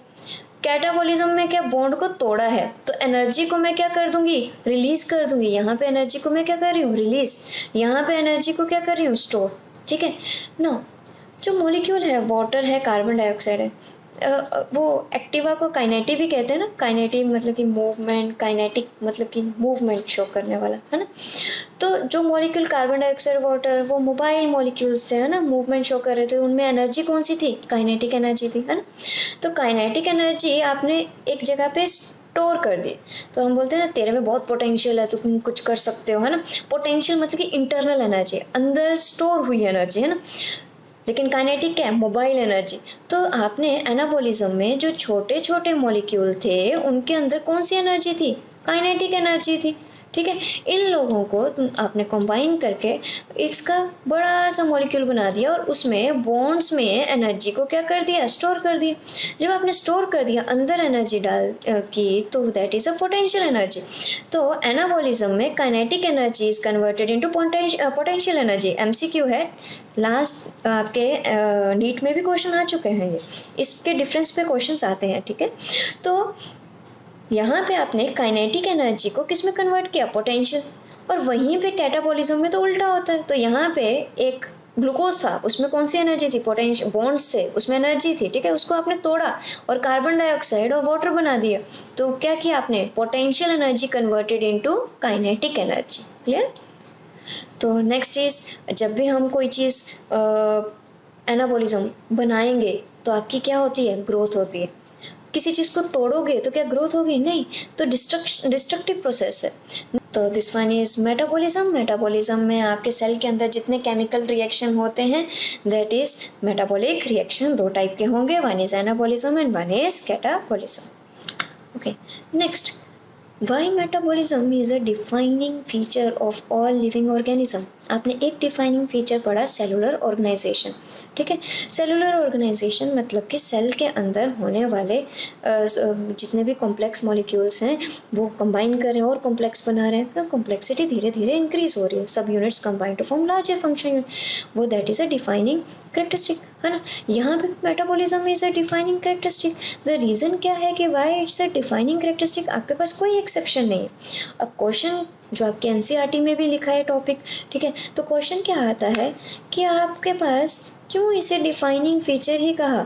कैटाबॉलिज्म में क्या, बॉन्ड को तोड़ा है तो एनर्जी को मैं क्या कर दूंगी, रिलीज कर दूंगी। यहाँ पे एनर्जी को मैं क्या कर रही हूँ, रिलीज, यहाँ पे एनर्जी को क्या कर रही हूँ, स्टोर, ठीक है ना। जो मॉलिक्यूल है, वाटर है, कार्बन डाइऑक्साइड है, वो एक्टिवा को काइनेटिक भी कहते हैं ना, काइनेटिक मतलब कि मूवमेंट, काइनेटिक मतलब कि मूवमेंट शो करने वाला, है ना। तो जो मॉलिक्यूल कार्बन डाइऑक्साइड, वाटर, वो मोबाइल मॉलिक्यूल्स थे, है ना, मूवमेंट शो कर रहे थे, उनमें एनर्जी कौन सी थी, काइनेटिक एनर्जी थी, है ना। तो काइनेटिक एनर्जी आपने एक जगह पे स्टोर कर दी, तो हम बोलते हैं ना तेरे में बहुत पोटेंशियल है, तो तुम कुछ कर सकते हो, है ना। पोटेंशियल मतलब कि इंटरनल एनर्जी, अंदर स्टोर हुई एनर्जी, है ना। लेकिन काइनेटिक क्या है, मोबाइल एनर्जी। तो आपने एनाबॉलिज्म में जो छोटे छोटे मॉलिक्यूल थे उनके अंदर कौन सी एनर्जी थी, काइनेटिक एनर्जी थी, ठीक है। इन लोगों को आपने कंबाइन करके इसका बड़ा सा मॉलिक्यूल बना दिया और उसमें बॉन्ड्स में एनर्जी को क्या कर दिया, स्टोर कर दिया। जब आपने स्टोर कर दिया, अंदर एनर्जी डाल की, तो that is a potential energy. तो एनाबॉलिज्म में kinetic energy is converted into potential energy. MCQ है, लास्ट आपके नीट में भी क्वेश्चन आ चुके हैं, ये इसके डिफरेंस पे क्वेश्चंस आते हैं, ठीक है। तो यहाँ पे आपने काइनेटिक एनर्जी को किस में कन्वर्ट किया, पोटेंशियल। और वहीं पे कैटाबॉलिज्म में तो उल्टा होता है, तो यहाँ पे एक ग्लूकोज था, उसमें कौन सी एनर्जी थी, पोटेंशियल बॉन्ड्स थे, उसमें एनर्जी थी, ठीक है, उसको आपने तोड़ा और कार्बन डाइऑक्साइड और वाटर बना दिया, तो क्या किया आपने, potential energy converted into kinetic energy. Clear. तो नेक्स्ट चीज़, जब भी हम कोई चीज़ एनाबॉलिज्म बनाएंगे तो आपकी क्या होती है, ग्रोथ होती है। किसी चीज़ को तोड़ोगे तो क्या ग्रोथ होगी, नहीं, तो डिस्ट्रक्टिव प्रोसेस है। तो this one is metabolism. Metabolism में आपके सेल के अंदर जितने केमिकल रिएक्शन होते हैं दैट इज मेटाबॉलिक रिएक्शन। दो टाइप के होंगे, one is anabolism and one is catabolism. Okay, next, why metabolism is a defining feature of all living organism. आपने एक डिफाइनिंग फीचर पढ़ा, सेलुलर ऑर्गेनाइजेशन, ठीक है। सेलुलर ऑर्गेनाइजेशन मतलब कि सेल के अंदर होने वाले जितने भी कॉम्प्लेक्स मॉलिक्यूल्स हैं वो कंबाइन कर रहे हैं और कॉम्प्लेक्स बना रहे हैं, तो कॉम्प्लेक्सिटी धीरे धीरे इंक्रीज हो रही है, subunits combine to form larger function unit, वो that is a defining characteristic, है ना। यहाँ पे metabolism is a defining characteristic. The reason क्या है कि why it's a defining characteristic, आपके पास कोई एक्सेप्शन नहीं है। अब क्वेश्चन जो आपके एनसीईआरटी में भी लिखा है टॉपिक, ठीक है, तो क्वेश्चन क्या आता है कि आपके पास क्यों इसे डिफाइनिंग फीचर ही कहा,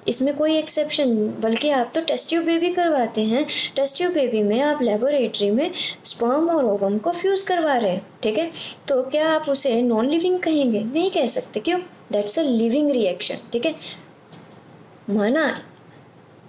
इसमें कोई एक्सेप्शन, बल्कि आप तो टेस्ट ट्यूब बेबी करवाते हैं, टेस्ट ट्यूब बेबी में आप लेबोरेटरी में स्पर्म और ओवम को फ्यूज़ करवा रहे हैं, ठीक है, तो क्या आप उसे नॉन लिविंग कहेंगे, नहीं कह सकते, क्यों, दैट्स अ लिविंग रिएक्शन, ठीक है। माना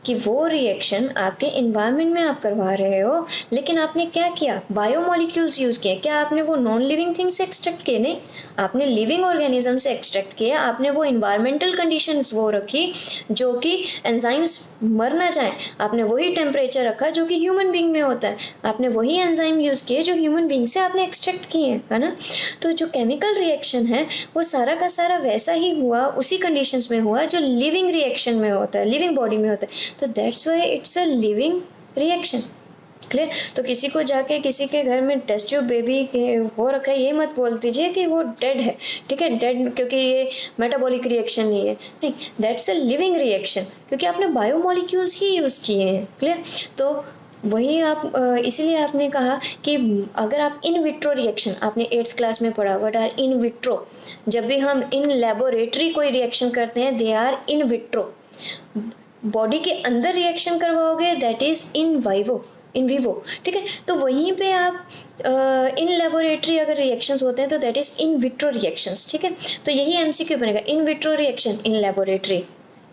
कि वो रिएक्शन आपके इन्वायरमेंट में आप करवा रहे हो, लेकिन आपने क्या किया, बायोमोलिक्यूल्स यूज़ किए, क्या आपने वो नॉन लिविंग थिंग से एक्सट्रैक्ट किए, नहीं, आपने लिविंग ऑर्गेनिज्म से एक्सट्रैक्ट किया, आपने वो इन्वायरमेंटल कंडीशंस वो रखी जो कि एंजाइम्स मर ना जाए, आपने वही टेम्परेचर रखा जो कि ह्यूमन बींग में होता है, आपने वही एंजाइम यूज़ किए जो ह्यूमन बींग से आपने एक्सट्रैक्ट किए हैं, है ना। तो जो केमिकल रिएक्शन है वो सारा का सारा वैसा ही हुआ, उसी कंडीशंस में हुआ जो लिविंग रिएक्शन में होता है, लिविंग बॉडी में होता है, तो that's why it's a living reaction. Clear. तो किसी को जाके किसी के घर में टेस्ट ट्यूब बेबी के हो रखा है ये मत बोल दीजिए कि वो डेड है, ठीक है, डेड क्योंकि ये मेटाबॉलिक रिएक्शन नहीं है, नहीं, दैट्स अ लिविंग रिएक्शन क्योंकि आपने बायोमोलिक्यूल्स ही यूज़ किए हैं। क्लियर। तो वही आप इसीलिए आपने कहा कि अगर आप इन विट्रो रिएक्शन, आपने 8th क्लास में पढ़ा, व्हाट आर इन विट्रो, जब भी हम इन लेबोरेटरी कोई रिएक्शन करते हैं they are in vitro, body के अंदर रिएक्शन करवाओगे दैट इज इन विवो, ठीक है। तो वहीं पे आप इन लेबोरेटरी अगर रिएक्शंस होते हैं तो that is in vitro reactions, ठीक है। तो यही एमसीक्यू बनेगा, इन vitro reaction in laboratory,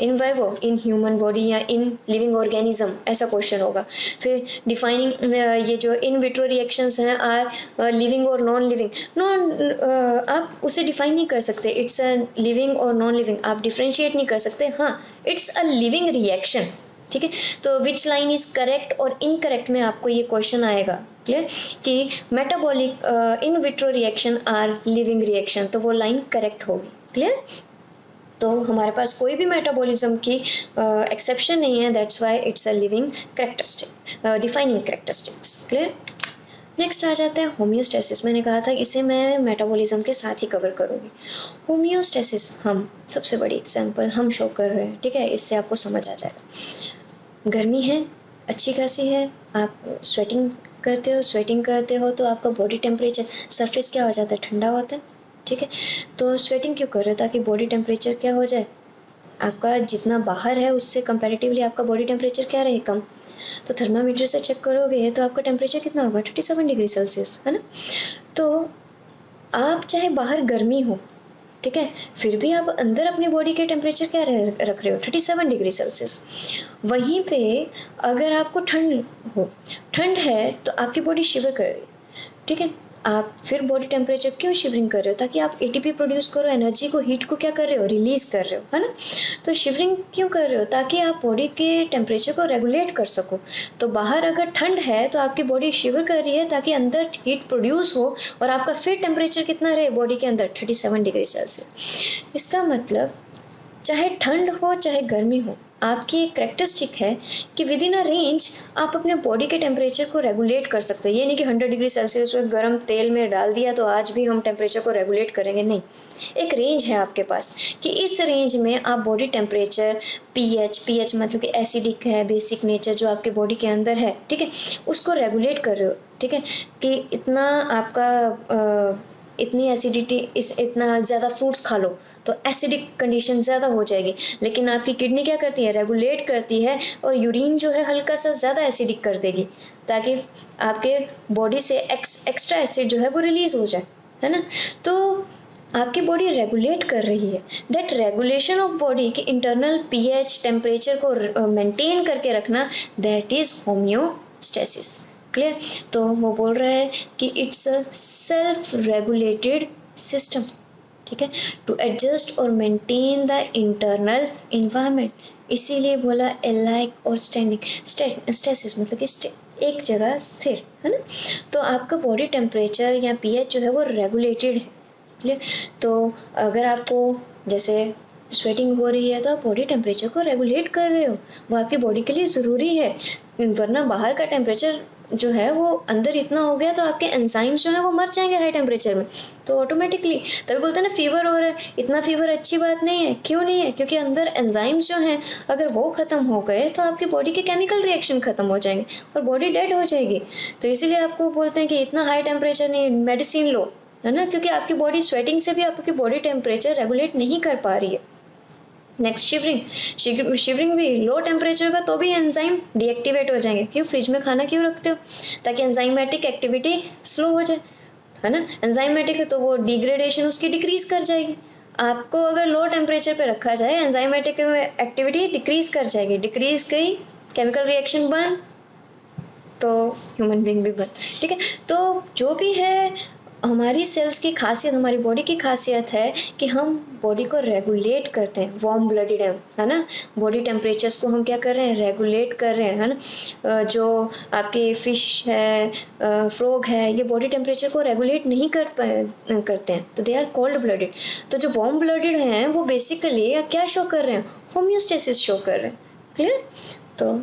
in vivo in human body या इन लिविंग ऑर्गेनिज्म, ऐसा क्वेश्चन होगा। फिर डिफाइनिंग ये जो इन विट्रो रिएक्शंस हैं आर लिविंग और नॉन लिविंग, आप उसे डिफाइन नहीं कर सकते, इट्स अ लिविंग और नॉन लिविंग, आप डिफ्रेंशिएट नहीं कर सकते, हाँ इट्स अ लिविंग रिएक्शन, ठीक है। तो विच लाइन इज करेक्ट और इनकरेक्ट में आपको ये क्वेश्चन आएगा। क्लियर कि metabolic in vitro reaction are living reaction, तो वो लाइन करेक्ट होगी। क्लियर। तो हमारे पास कोई भी मेटाबॉलिज्म की एक्सेप्शन नहीं है, that's why it's a living characteristic, defining characteristics. Clear. Next आ जाते हैं होम्योस्टेसिस। मैंने कहा था इसे मैं मेटाबॉलिज्म के साथ ही कवर करूँगी। होम्योस्टेसिस हम सबसे बड़ी एग्जांपल हम शो कर रहे हैं, ठीक है, इससे आपको समझ आ जाएगा। गर्मी है, अच्छी खासी है, आप स्वेटिंग करते हो तो आपका बॉडी टेम्परेचर सरफेस क्या हो जाता है, ठंडा होता है, ठीक है। तो स्वेटिंग क्यों कर रहे हो, ताकि बॉडी टेम्परेचर क्या हो जाए, आपका जितना बाहर है उससे कंपैरेटिवली आपका बॉडी टेम्परेचर क्या रहे, कम। तो थर्मामीटर से चेक करोगे तो आपका टेम्परेचर कितना होगा, 37 डिग्री सेल्सियस, है ना। तो आप चाहे बाहर गर्मी हो, ठीक है, फिर भी आप अंदर अपनी बॉडी के टेम्परेचर क्या रख रहे हो, 37 डिग्री सेल्सियस। वहीं पे अगर आपको ठंड है तो आपकी बॉडी शिवर कर रही है, ठीक है, आप फिर बॉडी टेम्परेचर क्यों शिवरिंग कर रहे हो, ताकि आप एटीपी प्रोड्यूस करो, एनर्जी को, हीट को क्या कर रहे हो, रिलीज कर रहे हो, है ना। तो शिवरिंग क्यों कर रहे हो, ताकि आप बॉडी के टेम्परेचर को रेगुलेट कर सको। तो बाहर अगर ठंड है तो आपकी बॉडी शिवर कर रही है ताकि अंदर हीट प्रोड्यूस हो और आपका फिर टेम्परेचर कितना रहे बॉडी के अंदर, 37 डिग्री सेल्सियस। इसका मतलब चाहे ठंड हो चाहे गर्मी हो, आपकी एक करेक्टरिस्टिक है कि विद इन अ रेंज आप अपने बॉडी के टेम्परेचर को रेगुलेट कर सकते हो। ये नहीं कि 100 डिग्री सेल्सियस में गर्म तेल में डाल दिया तो आज भी हम टेम्परेचर को रेगुलेट करेंगे, नहीं। एक रेंज है आपके पास कि इस रेंज में आप बॉडी टेम्परेचर, पीएच मतलब कि एसिडिक है, बेसिक नेचर जो आपके बॉडी के अंदर है, ठीक है, उसको रेगुलेट कर रहे हो, ठीक है, कि इतना आपका इतनी एसिडिटी, इतना ज़्यादा फ्रूट्स खा लो तो एसिडिक कंडीशन ज़्यादा हो जाएगी, लेकिन आपकी किडनी क्या करती है, रेगुलेट करती है और यूरिन जो है हल्का सा ज़्यादा एसिडिक कर देगी, ताकि आपके बॉडी से एक्स्ट्रा एसिड जो है वो रिलीज़ हो जाए, है ना। तो आपकी बॉडी रेगुलेट कर रही है। दैट रेगुलेशन ऑफ बॉडी की इंटरनल पीएच टेम्परेचर को मेंटेन करके रखना, दैट इज़ होम्योस्टेसिस। क्लियर। तो वो बोल रहा है कि it's a self regulated system, ठीक है, टू एडजस्ट और मेंटेन द इंटरनल इन्वायरमेंट। इसीलिए बोला एलाइक और स्टैंडिंग स्टेसिस, मतलब कि एक जगह स्थिर, है ना। तो आपका बॉडी टेम्परेचर या पीएच जो है वो रेगुलेटेड है। क्लियर। तो अगर आपको जैसे स्वेटिंग हो रही है तो आप बॉडी टेम्परेचर को रेगुलेट कर रहे हो, वो आपकी बॉडी के लिए ज़रूरी है, वरना बाहर का टेम्परेचर जो है वो अंदर इतना हो गया तो आपके एंजाइम्स जो है वो मर जाएंगे हाई टेम्परेचर में, तो ऑटोमेटिकली तभी बोलते हैं ना फीवर हो रहा है। इतना फीवर अच्छी बात नहीं है, क्यों नहीं है, क्योंकि अंदर एंजाइम्स जो हैं अगर वो ख़त्म हो गए तो आपकी बॉडी के केमिकल रिएक्शन ख़त्म हो जाएंगे और बॉडी डेड हो जाएगी। तो इसीलिए आपको बोलते हैं कि इतना हाई टेम्परेचर नहीं, मेडिसिन लो, है ना, क्योंकि आपकी बॉडी स्वेटिंग से भी आपकी बॉडी टेम्परेचर रेगुलेट नहीं कर पा रही है। नेक्स्ट शिवरिंग भी लो टेम्परेचर का तो भी एंजाइम डीएक्टिवेट हो जाएंगे। क्यों, फ्रिज में खाना क्यों रखते हो, ताकि एंजाइमेटिक एक्टिविटी स्लो हो जाए, है ना। एंजाइमेटिक है तो वो डिग्रेडेशन उसकी डिक्रीज कर जाएगी। आपको अगर लो टेम्परेचर पे रखा जाए एंजाइमेटिक एक्टिविटी डिक्रीज कर जाएगी, डिक्रीज गई केमिकल रिएक्शन बंद, तो ह्यूमन बीइंग भी बंद, ठीक है। तो जो भी है हमारी सेल्स की खासियत, हमारी बॉडी की खासियत है कि हम बॉडी को रेगुलेट करते हैं। वार्म ब्लडेड है ना, बॉडी टेम्परेचर्स को हम क्या कर रहे हैं, रेगुलेट कर रहे हैं, है ना। जो आपके फिश है, फ्रॉग है, ये बॉडी टेम्परेचर को रेगुलेट नहीं करते हैं, तो दे आर कोल्ड ब्लडेड। तो जो वार्म ब्लडेड हैं वो बेसिकली क्या शो कर रहे हैं, होम्योस्टेसिस शो कर रहे हैं। क्लियर। तो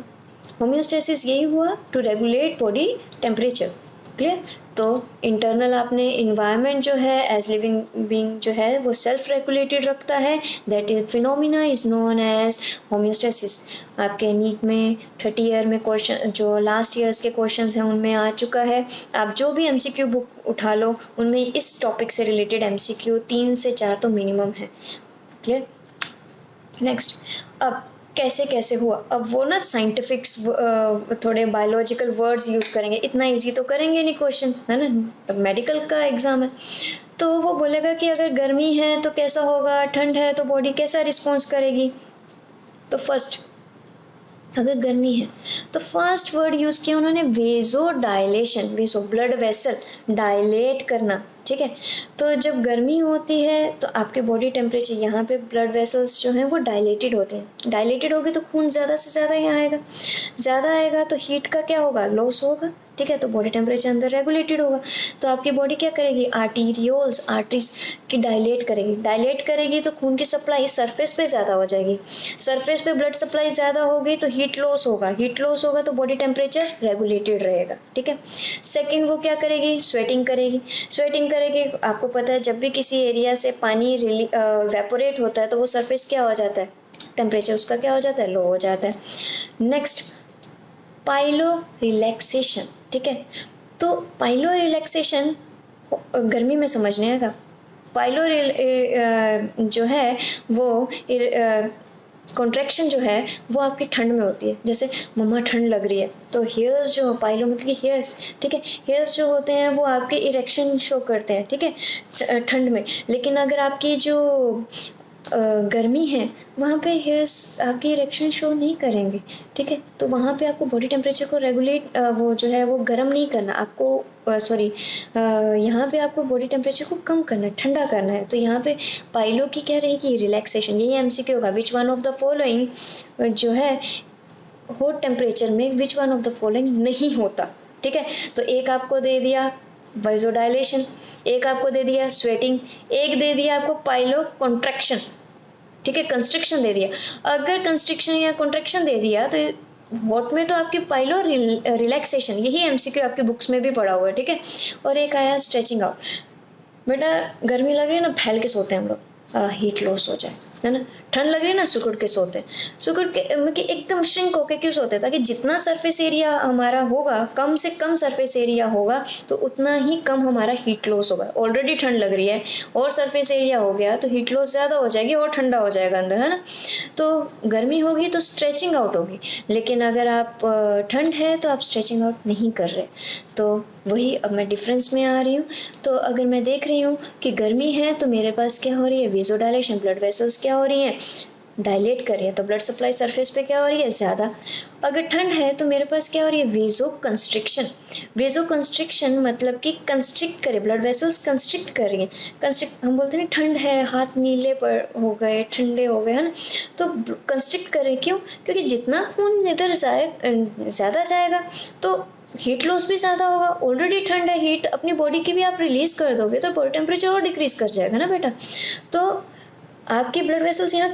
होम्योस्टेसिस यही हुआ, to regulate body temperature. Clear. तो इंटरनल आपने इन्वायरमेंट जो है एज लिविंग बीइंग जो है वो सेल्फ रेगुलेटेड रखता है, that is phenomena is known as homeostasis. आपके नीट में 30 ईयर में क्वेश्चन, जो लास्ट ईयर्स के क्वेश्चंस हैं उनमें आ चुका है। आप जो भी एमसीक्यू बुक उठा लो उनमें इस टॉपिक से रिलेटेड एमसीक्यू 3 से 4 तो मिनिमम है। क्लियर। नेक्स्ट, अब कैसे कैसे हुआ, अब वो ना साइंटिफिक्स थोड़े बायोलॉजिकल वर्ड्स यूज़ करेंगे, इतना इजी तो करेंगे नहीं क्वेश्चन, है ना, मेडिकल का एग्ज़ाम है। तो वो बोलेगा कि अगर गर्मी है तो कैसा होगा, ठंड है तो बॉडी कैसा रिस्पॉन्स करेगी। तो फर्स्ट, अगर गर्मी है तो फर्स्ट वर्ड यूज़ किया उन्होंने वेजो डायलेशन, वेजो ब्लड वेसल डायलेट करना, ठीक है। तो जब गर्मी होती है तो आपके बॉडी टेम्परेचर, यहाँ पे ब्लड वेसल्स जो हैं वो डायलेटेड होते हैं, डायलेटेड होगी तो खून ज़्यादा से ज़्यादा यहाँ आएगा, ज़्यादा आएगा तो हीट का क्या होगा, लॉस होगा, ठीक है। तो बॉडी टेम्परेचर अंदर रेगुलेटेड होगा, तो आपकी बॉडी क्या करेगी, आर्टीरियोल्स, आर्टरीज की डायलेट करेगी तो खून की सप्लाई सरफेस पे ज़्यादा हो जाएगी, सरफेस पे ब्लड सप्लाई ज़्यादा होगी तो हीट लॉस होगा तो बॉडी टेम्परेचर रेगुलेटेड रहेगा, ठीक है। सेकेंड, वो क्या करेगी, स्वेटिंग करेगी। आपको पता है जब भी किसी एरिया से पानी वेपोरेट होता है तो वो सरफेस क्या हो जाता है, टेम्परेचर उसका क्या हो जाता है, लो हो जाता है। नेक्स्ट, पाइलो रिलैक्सेशन, ठीक है। तो पाइलो रिलैक्सेशन गर्मी में समझने आएगा। पाइलो जो है वो कॉन्ट्रैक्शन जो है वो आपकी ठंड में होती है, जैसे मम्मा ठंड लग रही है तो हेयर्स जो, पाइलो मतलब कि हेयर्स, ठीक है, हेयर्स जो होते हैं वो आपके इरेक्शन शो करते हैं, ठीक है, ठंड में। लेकिन अगर आपकी जो गर्मी है वहाँ पे हेयर्स आपकी इरेक्शन शो नहीं करेंगे, ठीक है। तो वहाँ पे आपको बॉडी टेम्परेचर को रेगुलेट, वो जो है वो गर्म नहीं करना आपको, यहाँ पे आपको बॉडी टेम्परेचर को कम करना है, ठंडा करना है। तो यहाँ पे पाइलो की क्या रहेगी, रिलैक्सेशन। यही एमसीक्यू होगा, which one of the following जो है हॉट टेम्परेचर में विच वन ऑफ द फॉलोइंग नहीं होता, ठीक है। तो एक आपको दे दिया वाइजोडाइलेशन, एक आपको दे दिया स्वेटिंग, एक दे दिया आपको पाइलो कॉन्ट्रैक्शन, ठीक है, कंस्ट्रिक्शन दे दिया। अगर कंस्ट्रिक्शन या कॉन्ट्रैक्शन दे दिया तो हॉट में तो आपकी पाइलो रिलैक्सेशन, यही एमसीक्यू आपकी बुक्स में भी पढ़ा हुआ है, ठीक है। और एक आया स्ट्रेचिंग आउट। बेटा गर्मी लग रही है ना, फैल के सोते हैं हम लोग, हीट लॉस हो जाए, है ना। ठंड लग रही है ना, सिकुड़ के सोते हैं, सिकुड़ के मतलब एकदम श्रिंक होके क्यों सोते हैं, ताकि जितना सरफेस एरिया हमारा होगा, कम से कम सरफेस एरिया होगा तो उतना ही कम हमारा हीट लॉस होगा। ऑलरेडी ठंड लग रही है और सरफेस एरिया हो गया तो हीट लॉस ज़्यादा हो जाएगी और ठंडा हो जाएगा अंदर, है ना। तो गर्मी होगी तो स्ट्रेचिंग आउट होगी, लेकिन अगर आप ठंड है तो आप स्ट्रेचिंग आउट नहीं कर रहे। तो वही अब मैं डिफरेंस में आ रही हूँ। तो अगर मैं देख रही हूँ कि गर्मी है तो मेरे पास क्या हो रही है, वेज़ोडायलेशन, ब्लड वेसल्स क्या हो रही हैं, डायलेट कर रही है, तो ब्लड सप्लाई सरफेस पे क्या हो रही है, ज़्यादा। अगर ठंड है तो मेरे पास क्या हो रही है, वेज़ो कंस्ट्रिक्शन। वेज़ो कंस्ट्रिक्शन मतलब कि कंस्ट्रिक्ट करे, ब्लड वेसल्स कंस्ट्रिक्ट कर रही है। कंस्ट्रिक्ट हम बोलते हैं ठंड है, हाथ नीले पर हो गए, ठंडे हो गए, है ना। तो कंस्ट्रिक्ट करें क्यों, क्योंकि जितना खून इधर जाए ज़्यादा जाएगा तो हीट लॉस भी ज़्यादा होगा। ऑलरेडी ठंड है, हीट अपनी बॉडी की भी आप रिलीज़ कर दोगे तो बॉडी टेम्परेचर और डिक्रीज़ कर जाएगा ना बेटा। तो आपके ब्लड वेसल्स यहाँ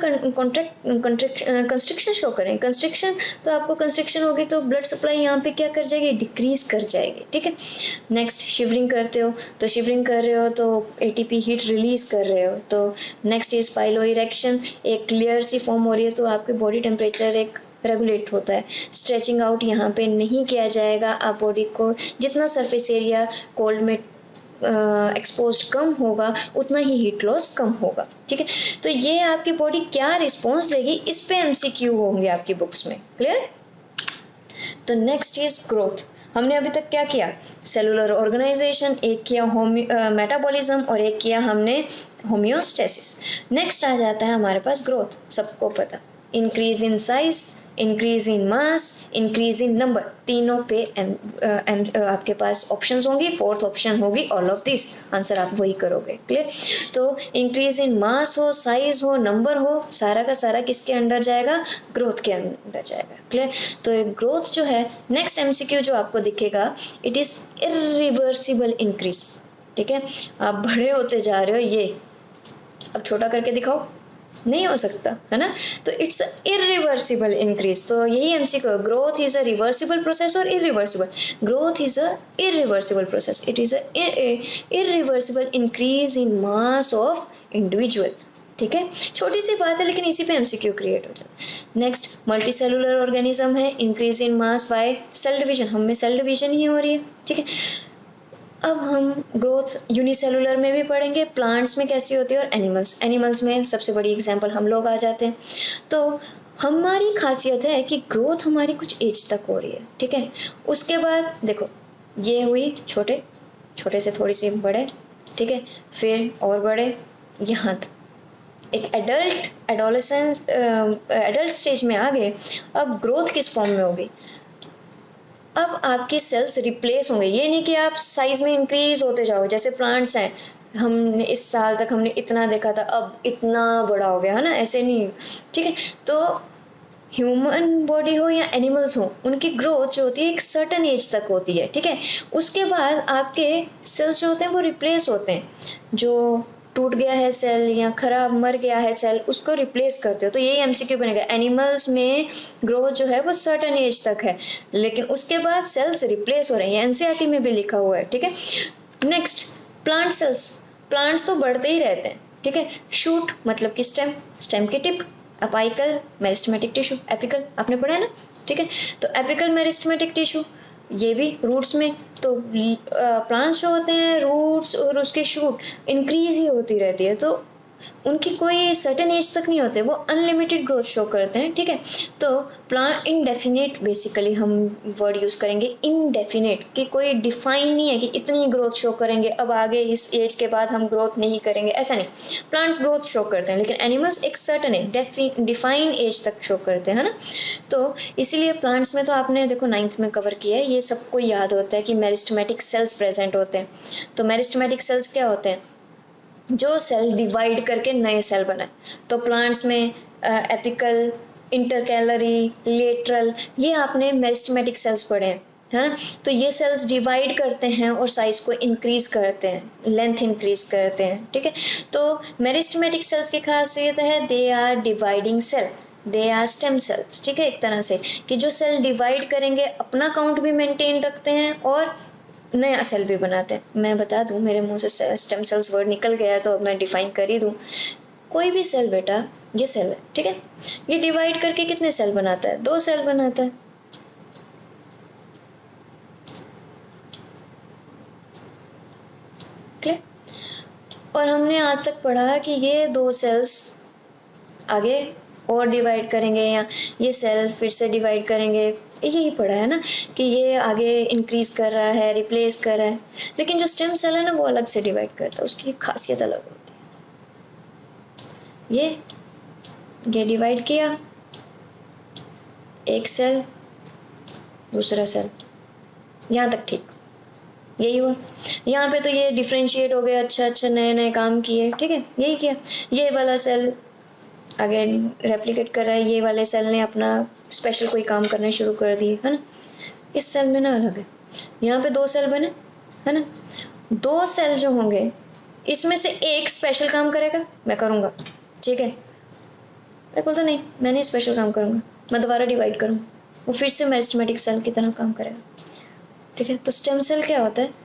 कंस्ट्रिक्शन शो करें, कंस्ट्रिक्शन, तो आपको कंस्ट्रिक्शन होगी तो ब्लड सप्लाई यहाँ पे क्या कर जाएगी, डिक्रीज कर जाएगी, ठीक है। नेक्स्ट शिवरिंग करते हो, तो शिवरिंग कर रहे हो तो एटीपी हीट रिलीज कर रहे हो। तो नेक्स्ट इज पाइलो इरेक्शन, एक क्लियर सी फॉर्म हो रही है तो आपके बॉडी टेम्परेचर एक रेगुलेट होता है। स्ट्रेचिंग आउट यहाँ पे नहीं किया जाएगा, आप बॉडी को जितना सरफेस एरिया कोल्ड में एक्सपोज कम होगा उतना ही हीट लॉस कम होगा, ठीक है। तो ये आपकी बॉडी क्या रिस्पॉन्स देगी, इस पे एमसीक्यू होंगे आपकी बुक्स में, क्लियर। तो नेक्स्ट इज ग्रोथ। हमने अभी तक क्या किया, सेलुलर ऑर्गेनाइजेशन, एक किया मेटाबॉलिज्म और एक किया हमने होम्योस्टेसिस। नेक्स्ट आ जाता है हमारे पास ग्रोथ, सबको पता, increase in size, increase in mass, increase in number, तीनों पे आपके पास ऑप्शंस होंगी, फोर्थ ऑप्शन होगी ऑल ऑफ दिस, आंसर आप वही करोगे, क्लियर। तो इंक्रीज इन मास हो, साइज हो, नंबर हो, सारा का सारा किसके अंडर जाएगा, ग्रोथ के अंदर जाएगा, क्लियर। तो ग्रोथ जो है, नेक्स्ट एमसीक्यू जो आपको दिखेगा, इट इज इरिवर्सिबल इंक्रीज, ठीक है। आप बड़े होते जा रहे हो, ये अब छोटा करके दिखाओ, नहीं हो सकता, है ना। तो इट्स इरिवर्सिबल इंक्रीज। तो यही MCQ, growth is a reversible process और irreversible, growth is a irreversible process, it is a irreversible increase in mass of individual, ठीक है। छोटी सी बात है लेकिन इसी पे एमसीक्यू क्रिएट हो जाता है। नेक्स्ट मल्टी सेलुलर ऑर्गेनिज्म है, increase in mass by cell division, हम में सेल डिवीजन ही हो रही है, ठीक है। अब हम ग्रोथ यूनिसेलुलर में भी पढ़ेंगे, प्लांट्स में कैसी होती है और एनिमल्स में सबसे बड़ी एग्जांपल हम लोग आ जाते हैं। तो हमारी खासियत है कि ग्रोथ हमारी कुछ एज तक हो रही है, ठीक है। उसके बाद देखो ये हुई छोटे, छोटे से थोड़ी सी बड़े, ठीक है, फिर और बड़े यहाँ तक एक एडल्ट स्टेज में आ गए। अब ग्रोथ किस फॉर्म में होगी, अब आपके सेल्स रिप्लेस होंगे, ये नहीं कि आप साइज में इंक्रीज होते जाओ, जैसे प्लांट्स हैं, हमने इस साल तक हमने इतना देखा था अब इतना बड़ा हो गया, है ना, ऐसे नहीं, ठीक है। तो ह्यूमन बॉडी हो या एनिमल्स हो, उनकी ग्रोथ जो होती है एक सर्टन एज तक होती है, ठीक है। उसके बाद आपके सेल्स जो होते हैं वो रिप्लेस होते हैं, जो टूट गया है सेल या खराब मर गया है सेल, उसको रिप्लेस करते हो। तो यही एमसीक्यू बनेगा, एनिमल्स में ग्रोथ जो है वो सर्टन एज तक है, लेकिन उसके बाद सेल्स रिप्लेस हो रहे हैं, एनसीईआरटी में भी लिखा हुआ है, ठीक है। नेक्स्ट प्लांट सेल्स, प्लांट्स तो बढ़ते ही रहते हैं, ठीक है। शूट मतलब कि स्टेम, स्टेम की tip, apical meristematic tissue, apical आपने पढ़ा है ना, ठीक है। तो एपिकल मेरिस्टेमेटिक टिश्यू ये भी रूट्स में, तो प्लांट्स जो होते हैं रूट्स और उसके शूट इंक्रीज ही होती रहती है, तो उनकी कोई सर्टेन एज तक नहीं होते, वो अनलिमिटेड ग्रोथ शो करते हैं, ठीक है। तो प्लांट इनडेफिनेट, बेसिकली हम वर्ड यूज़ करेंगे इनडेफिनेट, कि कोई डिफाइन नहीं है कि इतनी ग्रोथ शो करेंगे, अब आगे इस एज के बाद हम ग्रोथ नहीं करेंगे, ऐसा नहीं। प्लांट्स ग्रोथ शो करते हैं, लेकिन एनिमल्स एक सर्टन एक डिफाइन एज तक शो करते हैं, है ना। तो इसीलिए प्लांट्स में तो आपने देखो 9th में कवर किया है, ये सबको याद होता है कि मेरिस्टेमेटिक सेल्स प्रेजेंट होते हैं। तो मेरिस्टेमेटिक सेल्स क्या होते हैं, जो सेल डिवाइड करके नए सेल बनाए। तो प्लांट्स में एपिकल, इंटरकैलरी, लेटरल, ये आपने मेरिस्टेमेटिक सेल्स पढ़े हैं, है ना। तो ये सेल्स डिवाइड करते हैं और साइज को इंक्रीज करते हैं, लेंथ इंक्रीज करते हैं, ठीक है। तो मेरिस्टेमेटिक सेल्स की खासियत है they are dividing cell, they are stem cells, ठीक है। एक तरह से कि जो सेल डिवाइड करेंगे अपना काउंट भी मेंटेन रखते हैं और नया सेल भी बनाते हैं। मैं बता दूं, मेरे मुंह से स्टेम सेल्स वर्ड निकल गया तो अब मैं डिफाइन कर ही दूं। कोई भी सेल बेटा ये सेल है, ठीक है। ये डिवाइड करके कितने सेल बनाता है? 2 सेल बनाता है। क्लियर? और हमने आज तक पढ़ा कि ये 2 सेल्स आगे और डिवाइड करेंगे या ये सेल फिर से डिवाइड करेंगे, यही पढ़ा है ना कि ये आगे इंक्रीज कर रहा है, रिप्लेस कर रहा है। लेकिन जो स्टेम सेल है ना वो अलग से डिवाइड करता है, उसकी खासियत अलग होती है। ये डिवाइड किया, एक सेल दूसरा सेल, यहाँ तक ठीक, यही हुआ। यहाँ पे तो ये डिफ्रेंशिएट हो गया, अच्छा नए नए काम किए, ठीक है, यही किया। ये वाला सेल आगे रेप्लिकेट कर रहा है, ये वाले सेल ने अपना स्पेशल कोई काम करने शुरू कर दिए, है ना। इस सेल में ना अलग है, यहाँ पे 2 सेल बने, है ना। 2 सेल जो होंगे इसमें से एक स्पेशल काम करेगा, मैं करूँगा, ठीक है। मैं बोलता नहीं, मैं नहीं स्पेशल काम करूँगा, मैं दोबारा डिवाइड करूँगा, वो फिर से मेरिस्टेमेटिक सेल की तरह काम करेगा, ठीक है। तो स्टेम सेल क्या होता है?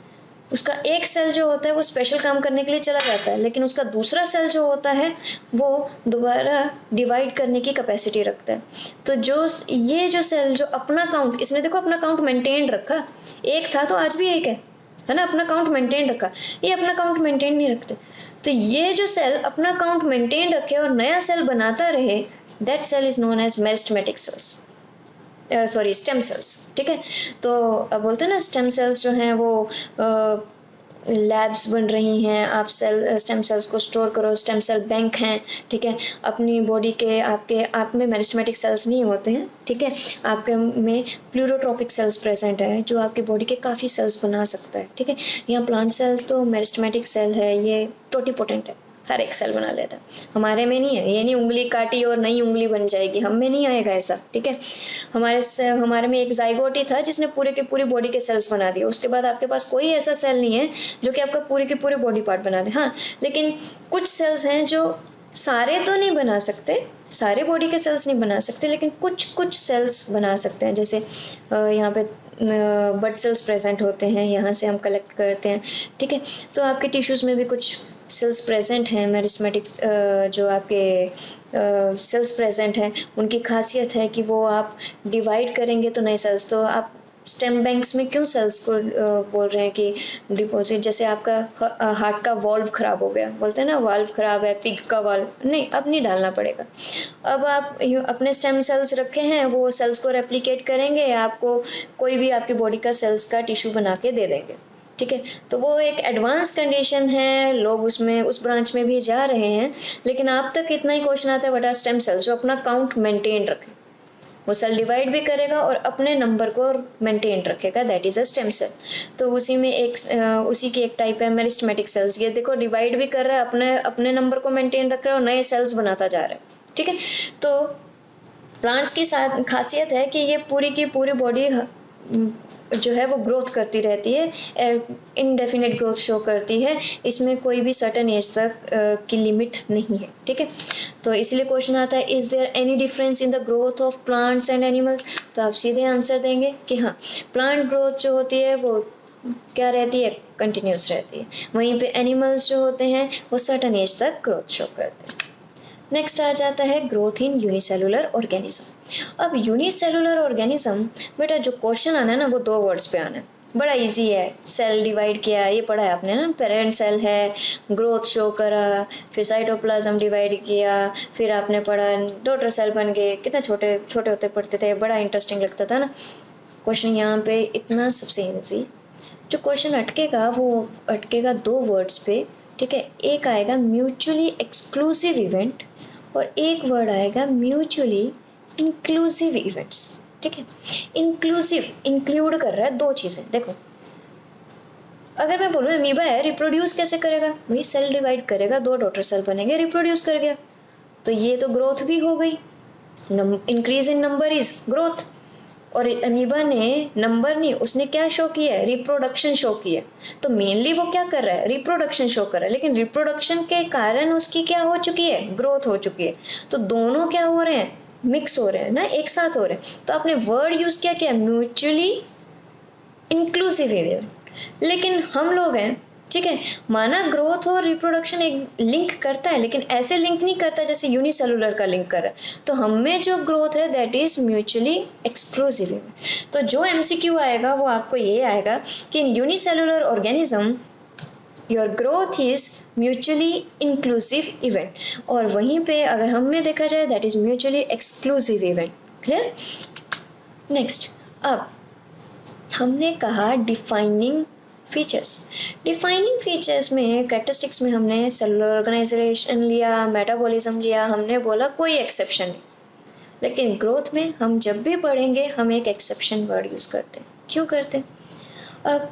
उसका एक सेल जो होता है वो स्पेशल काम करने के लिए चला जाता है, लेकिन उसका दूसरा सेल जो होता है वो दोबारा डिवाइड करने की कैपेसिटी रखता है। तो ये जो सेल जो अपना काउंट, इसने देखो अपना काउंट मेंटेन रखा, एक था तो आज भी एक है ना, अपना काउंट मेंटेन रखा। ये अपना काउंट मेंटेन नहीं रखते, तो ये जो सेल अपना काउंट मेंटेन रखे और नया सेल बनाता रहे, that cell is known as meristematic cells, sorry stem cells, ठीक है। तो अब बोलते हैं ना स्टेम सेल्स जो हैं वो लैब्स बन रही हैं, आप स्टेम सेल्स को स्टोर करो, स्टेम सेल बैंक हैं, ठीक है। अपनी बॉडी के आप में मेरिस्टेमेटिक सेल्स नहीं होते हैं, ठीक है। आपके में प्लूरोट्रोपिक सेल्स प्रेजेंट है जो आपकी बॉडी के काफ़ी सेल्स बना सकता है, ठीक है। यहाँ प्लांट सेल तो मेरिस्टेमेटिक सेल है, ये टोटीपोटेंट है, हर एक सेल बना लेता है। हमारे में नहीं है, ये नहीं उंगली काटी और नई उंगली बन जाएगी, हम में नहीं आएगा ऐसा, ठीक है। हमारे में एक जाइगोट ही था जिसने पूरे के पूरी बॉडी के सेल्स बना दिए, उसके बाद आपके पास कोई ऐसा सेल नहीं है जो कि आपका पूरे के पूरे बॉडी पार्ट बना दे। हाँ, लेकिन कुछ सेल्स हैं जो सारे तो नहीं बना सकते, सारे बॉडी के सेल्स नहीं बना सकते, लेकिन कुछ सेल्स बना सकते हैं। जैसे यहाँ पे ब्लड सेल्स प्रेजेंट होते हैं, यहाँ से हम कलेक्ट करते हैं, ठीक है। तो आपके टिश्यूज़ में भी कुछ सेल्स प्रेजेंट हैं, मेरिस्टेमेटिक जो आपके सेल्स प्रेजेंट हैं, उनकी खासियत है कि वो आप डिवाइड करेंगे तो नए सेल्स, तो आप स्टेम बैंक्स में क्यों सेल्स को बोल रहे हैं कि डिपॉजिट, जैसे आपका हार्ट का वॉल्व ख़राब हो गया, बोलते हैं ना वाल्व ख़राब है, पिग का वाल्व, नहीं अब नहीं डालना पड़ेगा। अब आप अपने स्टेम सेल्स रखे हैं, वो सेल्स को रेप्लिकेट करेंगे, आपको कोई भी आपकी बॉडी का सेल्स का टिश्यू बना के दे देंगे, ठीक है। तो वो एक एडवांस कंडीशन है, लोग उसमें उस ब्रांच में भी जा रहे हैं, लेकिन आप तक इतना ही क्वेश्चन आता है व्हाट आर स्टेम सेल्स, जो अपना काउंट मेंटेन रखे, वो सेल डिवाइड भी करेगा और अपने नंबर को मेंटेन रखेगा, that is a stem cell. तो उसी की एक टाइप है मेरिस्टेमेटिक सेल्स। ये देखो डिवाइड भी कर रहा है, अपने नंबर को मेंटेन रख रहा है और नए सेल्स बनाता जा रहा है, ठीक है। तो प्लांट्स की खासियत है कि ये पूरी की पूरी बॉडी जो है वो ग्रोथ करती रहती है, इनडेफिनेट ग्रोथ शो करती है, इसमें कोई भी सर्टेन एज तक की लिमिट नहीं है, ठीक है। तो इसलिए क्वेश्चन आता है is there any difference in the growth of plants and animals, तो आप सीधे आंसर देंगे कि हाँ, प्लांट ग्रोथ जो होती है वो क्या रहती है, कंटिन्यूस रहती है, वहीं पे एनिमल्स जो होते हैं वो सर्टेन एज तक ग्रोथ शो करते हैं। नेक्स्ट आ जाता है ग्रोथ इन यूनिसेलुलर ऑर्गेनिज्म। अब यूनिसेलुलर ऑर्गेनिज्म, बेटा जो क्वेश्चन आना है ना वो 2 वर्ड्स पे आना है, बड़ा इजी है। सेल डिवाइड किया, ये पढ़ा है आपने ना, पेरेंट सेल है, ग्रोथ शो करा, फिर साइटोप्लाज्म डिवाइड किया, फिर आपने पढ़ा डॉटर सेल बन गए, कितना छोटे छोटे होते पढ़ते थे, बड़ा इंटरेस्टिंग लगता था ना। क्वेश्चन यहाँ पे इतना सबसे ईजी, जो क्वेश्चन अटकेगा वो अटकेगा 2 वर्ड्स पे, ठीक है। एक आएगा म्यूचुअली एक्सक्लूसिव इवेंट और एक वर्ड आएगा म्यूचुअली इंक्लूसिव इवेंट्स, ठीक है। इंक्लूसिव इंक्लूड कर रहा है 2 चीज़ें। देखो अगर मैं बोलूँ अमीबा है, रिप्रोड्यूस कैसे करेगा, वही सेल डिवाइड करेगा, 2 डॉटर सेल बनेंगे, रिप्रोड्यूस कर गया, तो ये तो ग्रोथ भी हो गई, increase in number is growth. और अमीबा ने नंबर नहीं, उसने क्या शो किया है, रिप्रोडक्शन शो किया। तो मेनली वो क्या कर रहा है, रिप्रोडक्शन शो कर रहा है, लेकिन रिप्रोडक्शन के कारण उसकी क्या हो चुकी है, ग्रोथ हो चुकी है। तो दोनों क्या हो रहे हैं, मिक्स हो रहे हैं ना, एक साथ हो रहे हैं। तो आपने वर्ड यूज किया क्या, म्यूचुअली इंक्लूसिव इवेंट। लेकिन हम लोग हैं ठीक है, माना ग्रोथ और रिप्रोडक्शन एक लिंक करता है, लेकिन ऐसे लिंक नहीं करता जैसे यूनिसेलुलर का लिंक कर रहा है। तो हम में जो ग्रोथ है दैट इज म्यूचुअली एक्सक्लूसिव। तो जो एमसीक्यू आएगा वो आपको ये आएगा कि इन unicellular organism your growth is mutually inclusive event, और वहीं पे अगर हम में देखा जाए that is mutually exclusive event. Clear? Next, अब हमने कहा डिफाइनिंग फीचर्स। डिफाइनिंग फीचर्स में कैरेक्टरिस्टिक्स में हमने सेलुलर ऑर्गेनाइजेशन लिया, मेटाबॉलिज्म लिया, हमने बोला कोई एक्सेप्शन नहीं। लेकिन ग्रोथ में हम जब भी पढ़ेंगे हम एक एक्सेप्शन वर्ड यूज़ करते हैं। क्यों करते हैं? अब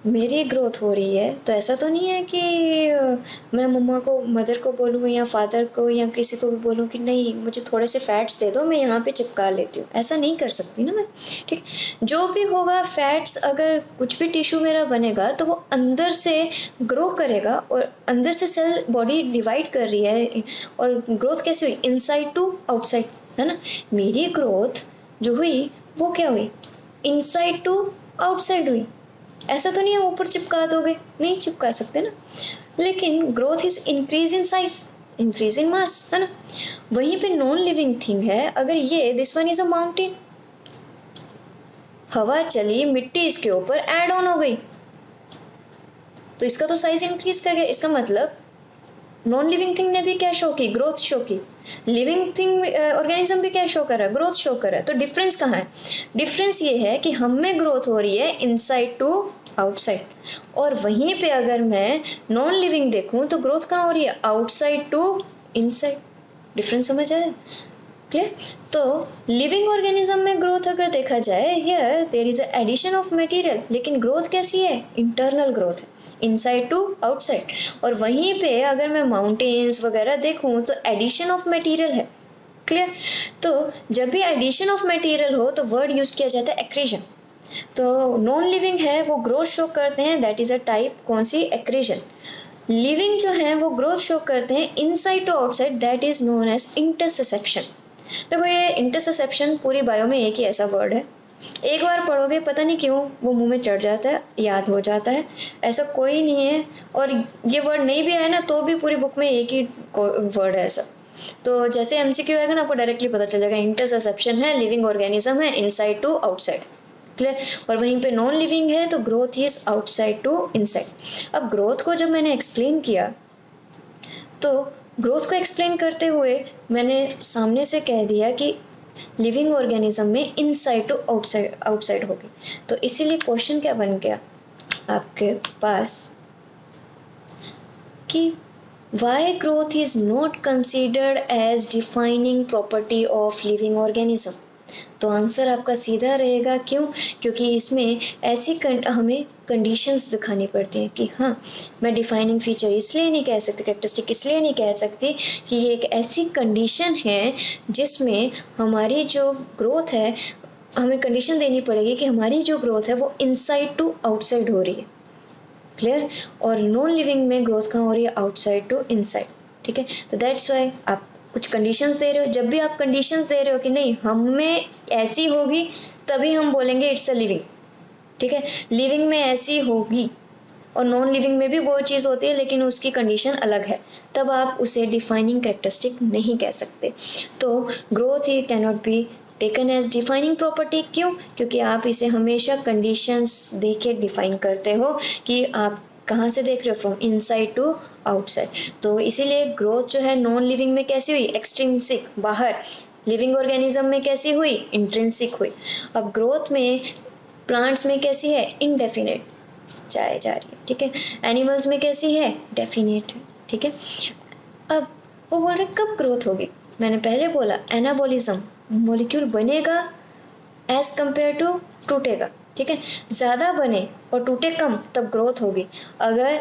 मेरी ग्रोथ हो रही है तो ऐसा तो नहीं है कि मैं मम्मा को, मदर को बोलूँ या फादर को या किसी को भी बोलूँ कि नहीं मुझे थोड़े से फैट्स दे दो, मैं यहाँ पे चिपका लेती हूँ। ऐसा नहीं कर सकती ना मैं। ठीक, जो भी होगा फैट्स, अगर कुछ भी टिश्यू मेरा बनेगा तो वो अंदर से ग्रो करेगा, और अंदर से सेल बॉडी डिवाइड कर रही है। और ग्रोथ कैसे हुई? इनसाइड टू आउटसाइड, है ना। मेरी ग्रोथ जो हुई वो क्या हुई? इनसाइड टू आउटसाइड हुई। ऐसा तो नहीं है ऊपर चिपका दोगे, नहीं चिपका सकते ना। लेकिन growth is increase in size, increase in mass, है ना। वहीं पे नॉन लिविंग थिंग है, अगर ये this one is a mountain, हवा चली, मिट्टी इसके ऊपर ऐड ऑन हो गई, तो इसका तो साइज इंक्रीज कर गया। इसका मतलब नॉन लिविंग थिंग ने भी क्या शो की? ग्रोथ शो की। लिविंग थिंग ऑर्गेनिज्म भी क्या शो कर रहा है? ग्रोथ शो कर रहा है। तो डिफरेंस कहाँ है? डिफरेंस ये है कि हम में ग्रोथ हो रही है इनसाइड टू आउटसाइड, और वहीं पे अगर मैं नॉन लिविंग देखूं तो ग्रोथ कहाँ हो रही है? Outside to inside. डिफरेंस समझ आया? क्लियर? तो लिविंग ऑर्गेनिज्म में ग्रोथ अगर देखा जाए, here there is a addition of material, लेकिन ग्रोथ कैसी है? इंटरनल ग्रोथ है, इनसाइड टू आउटसाइड। और वहीं पे अगर मैं माउंटेन्स वगैरह देखूं तो एडिशन ऑफ मटेरियल है। क्लियर? तो जब भी एडिशन ऑफ मटेरियल हो तो वर्ड यूज किया जाता है एक्रीजन। तो नॉन लिविंग है वो ग्रोथ शो करते हैं, दैट इज अ टाइप, कौन सी? एक्रीजन। लिविंग जो है वो ग्रोथ शो करते हैं inside to outside, that is known as interception. देखो ये इंटरसेप्शन पूरी बायो में एक ही ऐसा वर्ड है, एक बार पढ़ोगे पता नहीं क्यों वो मुंह में चढ़ जाता है, याद हो जाता है। ऐसा कोई नहीं है, और ये वर्ड नहीं भी आया ना तो भी पूरी बुक में एक ही वर्ड है ऐसा। तो जैसे एमसीक्यू आएगा ना आपको डायरेक्टली पता चल जाएगा, इंटरसेप्शन है, लिविंग ऑर्गेनिज्म है, इनसाइड टू आउटसाइड। क्लियर? और वहीं पे नॉन लिविंग है तो growth is outside to inside. अब ग्रोथ को जब मैंने एक्सप्लेन किया तो ग्रोथ को एक्सप्लेन करते हुए मैंने सामने से कह दिया कि लिविंग ऑर्गेनिज्म में इनसाइड टू आउटसाइड आउटसाइड होगी। तो इसीलिए क्वेश्चन क्या बन गया आपके पास कि why growth is not considered as defining property of living organism. तो आंसर आपका सीधा रहेगा, क्यों? क्योंकि इसमें ऐसी हमें कंडीशंस दिखानी पड़ती हैं कि हाँ मैं डिफाइनिंग फीचर इसलिए नहीं कह सकती, कैरेक्टरिस्टिक इसलिए नहीं कह सकती कि ये एक ऐसी कंडीशन है जिसमें हमारी जो ग्रोथ है, हमें कंडीशन देनी पड़ेगी कि हमारी जो ग्रोथ है वो इनसाइड टू आउटसाइड हो रही है। क्लियर? और नॉन लिविंग में ग्रोथ कहाँ हो रही है? Outside to inside. ठीक है, तो दैट्स वाई आप कुछ कंडीशंस दे रहे हो। जब भी आप कंडीशंस दे रहे हो कि नहीं हम में ऐसी होगी तभी हम बोलेंगे इट्स अ लिविंग। ठीक है, लिविंग में ऐसी होगी, और नॉन लिविंग में भी वो चीज़ होती है लेकिन उसकी कंडीशन अलग है, तब आप उसे डिफाइनिंग कैरेक्टरिस्टिक नहीं कह सकते। तो ग्रोथ ही cannot be taken as defining property. क्यों? क्योंकि आप इसे हमेशा कंडीशंस दे के डिफाइन करते हो कि आप कहाँ से देख रहे हो? From inside to outside. तो इसीलिए ग्रोथ जो है नॉन लिविंग में कैसी हुई? एक्सट्रिंसिक, बाहर। लिविंग ऑर्गेनिज्म में कैसी हुई? इंट्रिंसिक हुई। अब ग्रोथ में प्लांट्स में कैसी है? इनडेफिनेट, जाए जा रही है। ठीक है, एनिमल्स में कैसी है? डेफिनेट है। ठीक है, अब वो बोल रहे कब ग्रोथ होगी? मैंने पहले बोला एनाबॉलिज्म, मॉलिक्यूल बनेगा एज कंपेयर टू टूटेगा। ठीक है, ज़्यादा बने और टूटे कम तब ग्रोथ होगी। अगर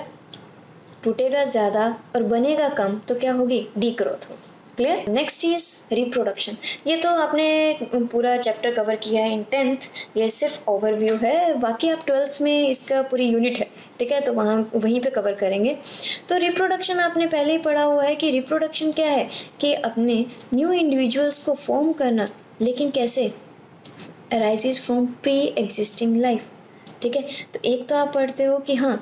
टूटेगा ज़्यादा और बनेगा कम तो क्या होगी? डी ग्रोथ होगी। क्लियर? Next is reproduction. ये तो आपने पूरा चैप्टर कवर किया है इन 10th, ये सिर्फ ओवरव्यू है, बाकी आप 12th में इसका पूरी यूनिट है। ठीक है, तो वहीं पे कवर करेंगे। तो रिप्रोडक्शन आपने पहले ही पढ़ा हुआ है कि रिप्रोडक्शन क्या है कि अपने न्यू इंडिविजुअल्स को फॉर्म करना, लेकिन कैसे? Arises from pre existing life. ठीक है, तो एक तो आप पढ़ते हो कि हाँ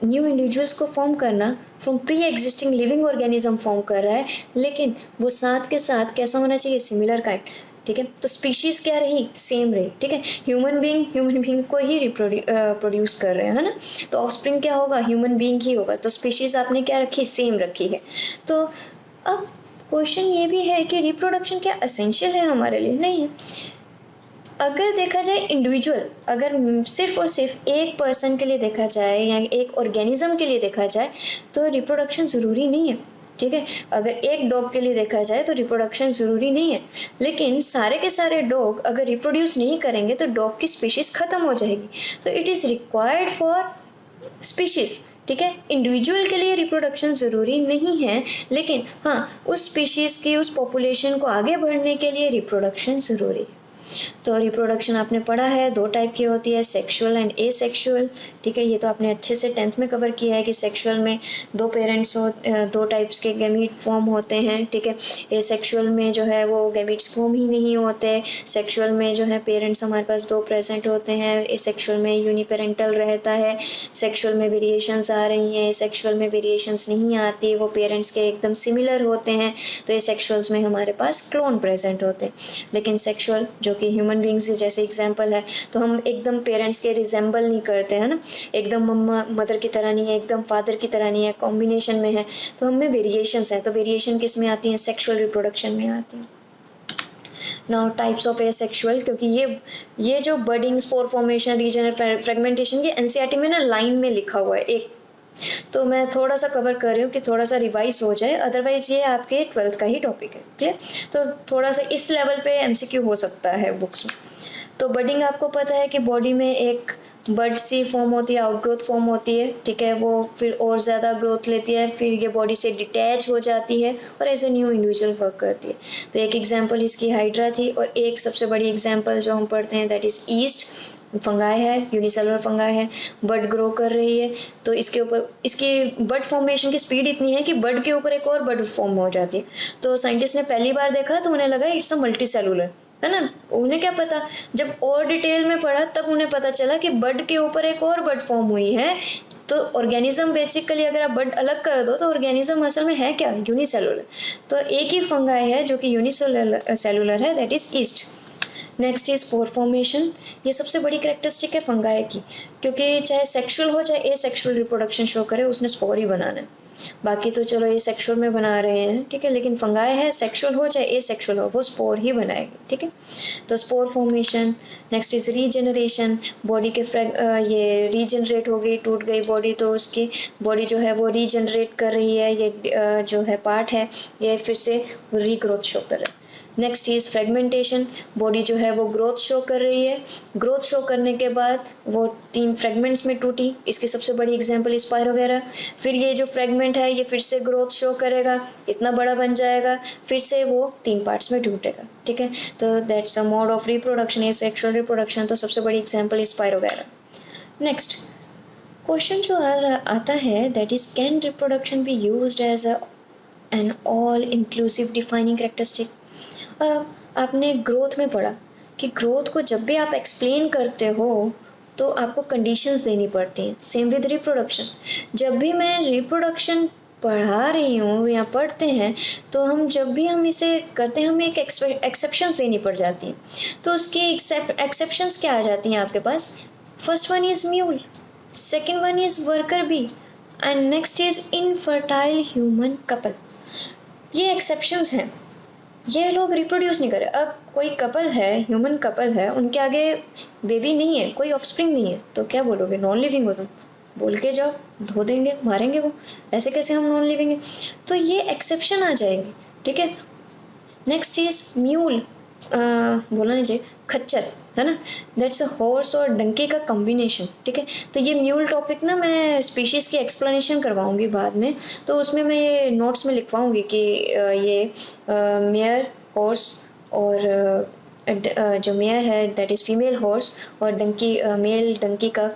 न्यू इंडिविजुअल्स को फॉर्म करना from pre existing living organism form कर रहा है, लेकिन वो साथ के साथ कैसा होना चाहिए, सिमिलर काइंड, ठीक है। तो स्पीशीज़ क्या रही, सेम रही, ठीक है। ह्यूमन बीइंग को ही प्रोड्यूस कर रहे हैं, है ना। तो ऑफस्प्रिंग क्या होगा, ह्यूमन बीइंग ही होगा। तो स्पीशीज़ आपने क्या रखी, सेम रखी है। तो अब क्वेश्चन ये भी है कि रिप्रोडक्शन क्या असेंशियल है हमारे लिए, नहीं है। अगर देखा जाए इंडिविजुअल, अगर सिर्फ और सिर्फ एक पर्सन के लिए देखा जाए या एक ऑर्गेनिज्म के लिए देखा जाए तो रिप्रोडक्शन ज़रूरी नहीं है, ठीक है। अगर एक डॉग के लिए देखा जाए तो रिप्रोडक्शन ज़रूरी नहीं है, लेकिन सारे के सारे डॉग अगर रिप्रोड्यूस नहीं करेंगे तो डॉग की स्पीशीज़ ख़त्म हो जाएगी। तो it is required for species, ठीक है। इंडिविजुअल के लिए रिप्रोडक्शन ज़रूरी नहीं है, लेकिन हाँ उस स्पीशीज़ की, उस पॉपुलेशन को आगे बढ़ने के लिए रिप्रोडक्शन ज़रूरी है। तो रिप्रोडक्शन आपने पढ़ा है, दो टाइप की होती है, सेक्सुअल एंड एसेक्सुअल, ठीक है। ये तो आपने अच्छे से 10th में कवर किया है कि सेक्सुअल में दो पेरेंट्स दो टाइप्स के गैमीट फॉर्म होते हैं, ठीक है। एसेक्सुअल में जो है वो गैमीट्स फॉर्म ही नहीं होते। सेक्सुअल में जो है पेरेंट्स हमारे पास दो प्रेजेंट होते हैं, एसेक्सुअल में यूनिपेरेंटल रहता है। सेक्सुअल में वेरिएशंस आ रही हैं, सेक्सुअल में वेरिएशंस नहीं आती, वो पेरेंट्स के एकदम सिमिलर होते हैं। तो एसेक्सुअल्स में हमारे पास क्लोन प्रेजेंट होते हैं। लेकिन सेक्सुअल जो कि ह्यूमन बींग्स जैसे एग्जांपल है, तो हम एकदम पेरेंट्स के रिजेंबल नहीं करते हैं ना, एकदम मम्मा मदर की तरह नहीं है, एकदम फादर की तरह नहीं है, कॉम्बिनेशन में है। तो हमें वेरिएशंस हैं। तो वेरिएशन किस में आती हैं, सेक्सुअल रिप्रोडक्शन में आती हैं। नाउ टाइप्स ऑफ एसेक्सुअल, क्योंकि ये जो budding, spore formation, regional fragmentation, ये एनसीईआरटी में ना लाइन में लिखा हुआ है एक, तो मैं थोड़ा सा कवर कर रही हूँ कि थोड़ा सा रिवाइज हो जाए, अदरवाइज ये आपके 12th का ही टॉपिक है, क्लियर। तो थोड़ा सा इस लेवल पे एमसीक्यू हो सकता है बुक्स में। तो बडिंग आपको पता है कि बॉडी में एक बड सी फॉर्म होती है, आउटग्रोथ फॉर्म होती है, ठीक है। वो फिर और ज़्यादा ग्रोथ लेती है, फिर ये बॉडी से डिटैच हो जाती है और as a new individual work करती है। तो एक एग्जांपल इसकी हाइड्रा थी, और एक सबसे बड़ी एग्जांपल जो हम पढ़ते हैं दैट इज़ ईस्ट फंगाई है, यूनिसेलुलर फंगाई है, बड ग्रो कर रही है। तो इसके ऊपर, इसकी बड फॉर्मेशन की स्पीड इतनी है कि बड के ऊपर एक और बड फॉर्म हो जाती है। तो साइंटिस्ट ने पहली बार देखा तो उन्हें लगा इट्स अ मल्टी सेलुलर, है ना। उन्हें क्या पता, जब और डिटेल में पढ़ा तब उन्हें पता चला कि बड के ऊपर एक और बड फॉर्म हुई है। तो ऑर्गेनिज्म बेसिकली अगर आप बड अलग कर दो तो ऑर्गेनिज्म असल में है क्या, यूनिसेलुलर। तो एक ही फंगाई है जो कि यूनिसेलुलर है, that is east. Next is spore formation. ये सबसे बड़ी कैरेक्टरिस्टिक है फंगाई की, क्योंकि चाहे सेक्सुअल हो चाहे एसेक्सुअल रिप्रोडक्शन शो करे, उसने स्पोर ही बनाना है। बाकी तो चलो ये सेक्सुअल में बना रहे हैं, ठीक है, लेकिन फंगाई है, सेक्सुअल हो चाहे एसेक्सुअल हो, वो स्पोर ही बनाएगी, ठीक है। तो spore formation. Next is regeneration. Body के ये रीजनरेट हो गई, टूट गई बॉडी, तो उसकी बॉडी जो है वो रीजनरेट कर रही है, ये जो है पार्ट है ये फिर से रीग्रोथ शो कर रहा है। Next is fragmentation. बॉडी जो है वो ग्रोथ शो कर रही है, ग्रोथ शो करने के बाद वो 3 फ्रेगमेंट्स में टूटी, इसकी सबसे बड़ी एग्जांपल स्पाइरो वगैरह। फिर ये जो फ्रेगमेंट है ये फिर से ग्रोथ शो करेगा, इतना बड़ा बन जाएगा, फिर से वो 3 पार्ट्स में टूटेगा, ठीक है। तो that's a mode of reproduction, is sexual reproduction. तो सबसे बड़ी एग्जांपल स्पाइरो वगैरह। नेक्स्ट क्वेश्चन जो आता है that is can reproduction be used as an all inclusive defining characteristic. आपने ग्रोथ में पढ़ा कि ग्रोथ को जब भी आप एक्सप्लेन करते हो तो आपको कंडीशंस देनी पड़ती हैं। Same with reproduction. जब भी मैं रिप्रोडक्शन पढ़ा रही हूँ या पढ़ते हैं तो जब भी हम इसे करते हैं हमें एक एक्सेप्शंस देनी पड़ जाती हैं। तो उसकी एक्सेप्शंस क्या आ जाती हैं आपके पास। First one is mule, second one is worker bee, and next is infertile human couple. ये एक्सेप्शंस हैं, ये लोग रिप्रोड्यूस नहीं कर रहे। अब कोई कपल है, ह्यूमन कपल है, उनके आगे बेबी नहीं है, कोई ऑफस्प्रिंग नहीं है, तो क्या बोलोगे, नॉन लिविंग हो तुम, बोल के जाओ, धो देंगे, मारेंगे वो, ऐसे कैसे हम नॉन लिविंग है। तो ये एक्सेप्शन आ जाएगी, ठीक है। नेक्स्ट इज म्यूल, बोलना नहीं चाहिए, खच्चर, है ना, दैट्स अ हॉर्स और डंकी का कॉम्बिनेशन, ठीक है। तो ये म्यूल टॉपिक ना मैं स्पीशीज़ की एक्सप्लेनेशन करवाऊंगी बाद में, तो उसमें मैं ये नोट्स में लिखवाऊंगी कि ये मेयर हॉर्स और जो मेयर है दैट इज़ फीमेल हॉर्स और डंकी मेल डंकी का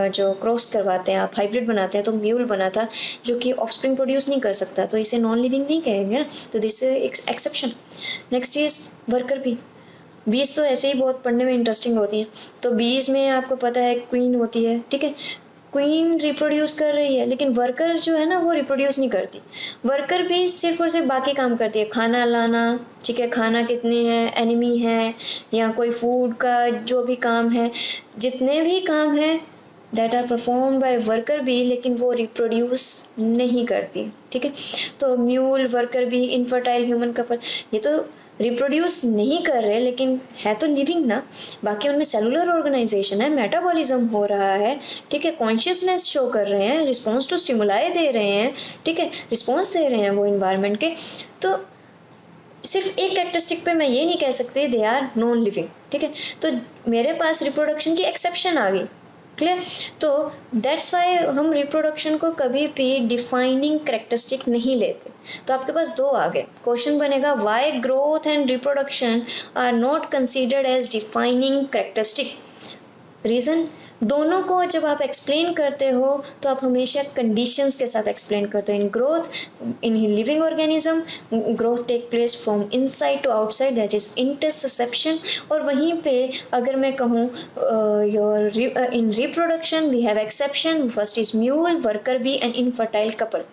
जो क्रॉस करवाते हैं, आप हाइब्रिड बनाते हैं तो म्यूल बना था जो कि ऑफस्प्रिंग प्रोड्यूस नहीं कर सकता, तो इसे नॉन लिविंग नहीं कहेंगे ना, तो this exception. Next is worker bee. बीज तो ऐसे ही बहुत पढ़ने में इंटरेस्टिंग होती हैं। तो बीज में आपको पता है क्वीन होती है, ठीक है। क्वीन रिप्रोड्यूस कर रही है, लेकिन वर्कर जो है ना वो रिप्रोड्यूस नहीं करती। वर्कर भी सिर्फ और सिर्फ बाकी काम करती है, खाना लाना, ठीक है, खाना कितने हैं, एनिमी है या कोई फूड का जो भी काम है, जितने भी काम है that are perform by worker भी, लेकिन वो रिप्रोड्यूस नहीं करती, ठीक है। तो म्यूल, वर्कर भी, इनफर्टाइल ह्यूमन कपल, ये तो रिप्रोड्यूस नहीं कर रहे लेकिन है तो लिविंग ना। बाकी उनमें सेलुलर ऑर्गेनाइजेशन है, मेटाबॉलिज्म हो रहा है, ठीक है, कॉन्शियसनेस शो कर रहे हैं, रिस्पॉन्स टू स्टिमुलाई दे रहे हैं, ठीक है, रिस्पॉन्स दे रहे हैं वो इन्वायरमेंट के। तो सिर्फ एक कैरेक्टरिस्टिक पे मैं ये नहीं कह सकती दे आर नॉन लिविंग, ठीक है। तो मेरे पास रिप्रोडक्शन की एक्सेप्शन आ गई, क्लियर। तो दैट्स वाई हम रिप्रोडक्शन को कभी भी डिफाइनिंग करेक्टरिस्टिक नहीं लेते। तो आपके पास दो आ गए। क्वेश्चन बनेगा why growth and reproduction are not considered as defining characteristic. Reason, दोनों को जब आप एक्सप्लेन करते हो तो आप हमेशा कंडीशंस के साथ एक्सप्लेन करते हो। In growth, in living organism, growth take place from inside to outside, that is interception. और वहीं पे अगर मैं कहूँ your in reproduction we have exception, first is mule, worker bee and infertile couple.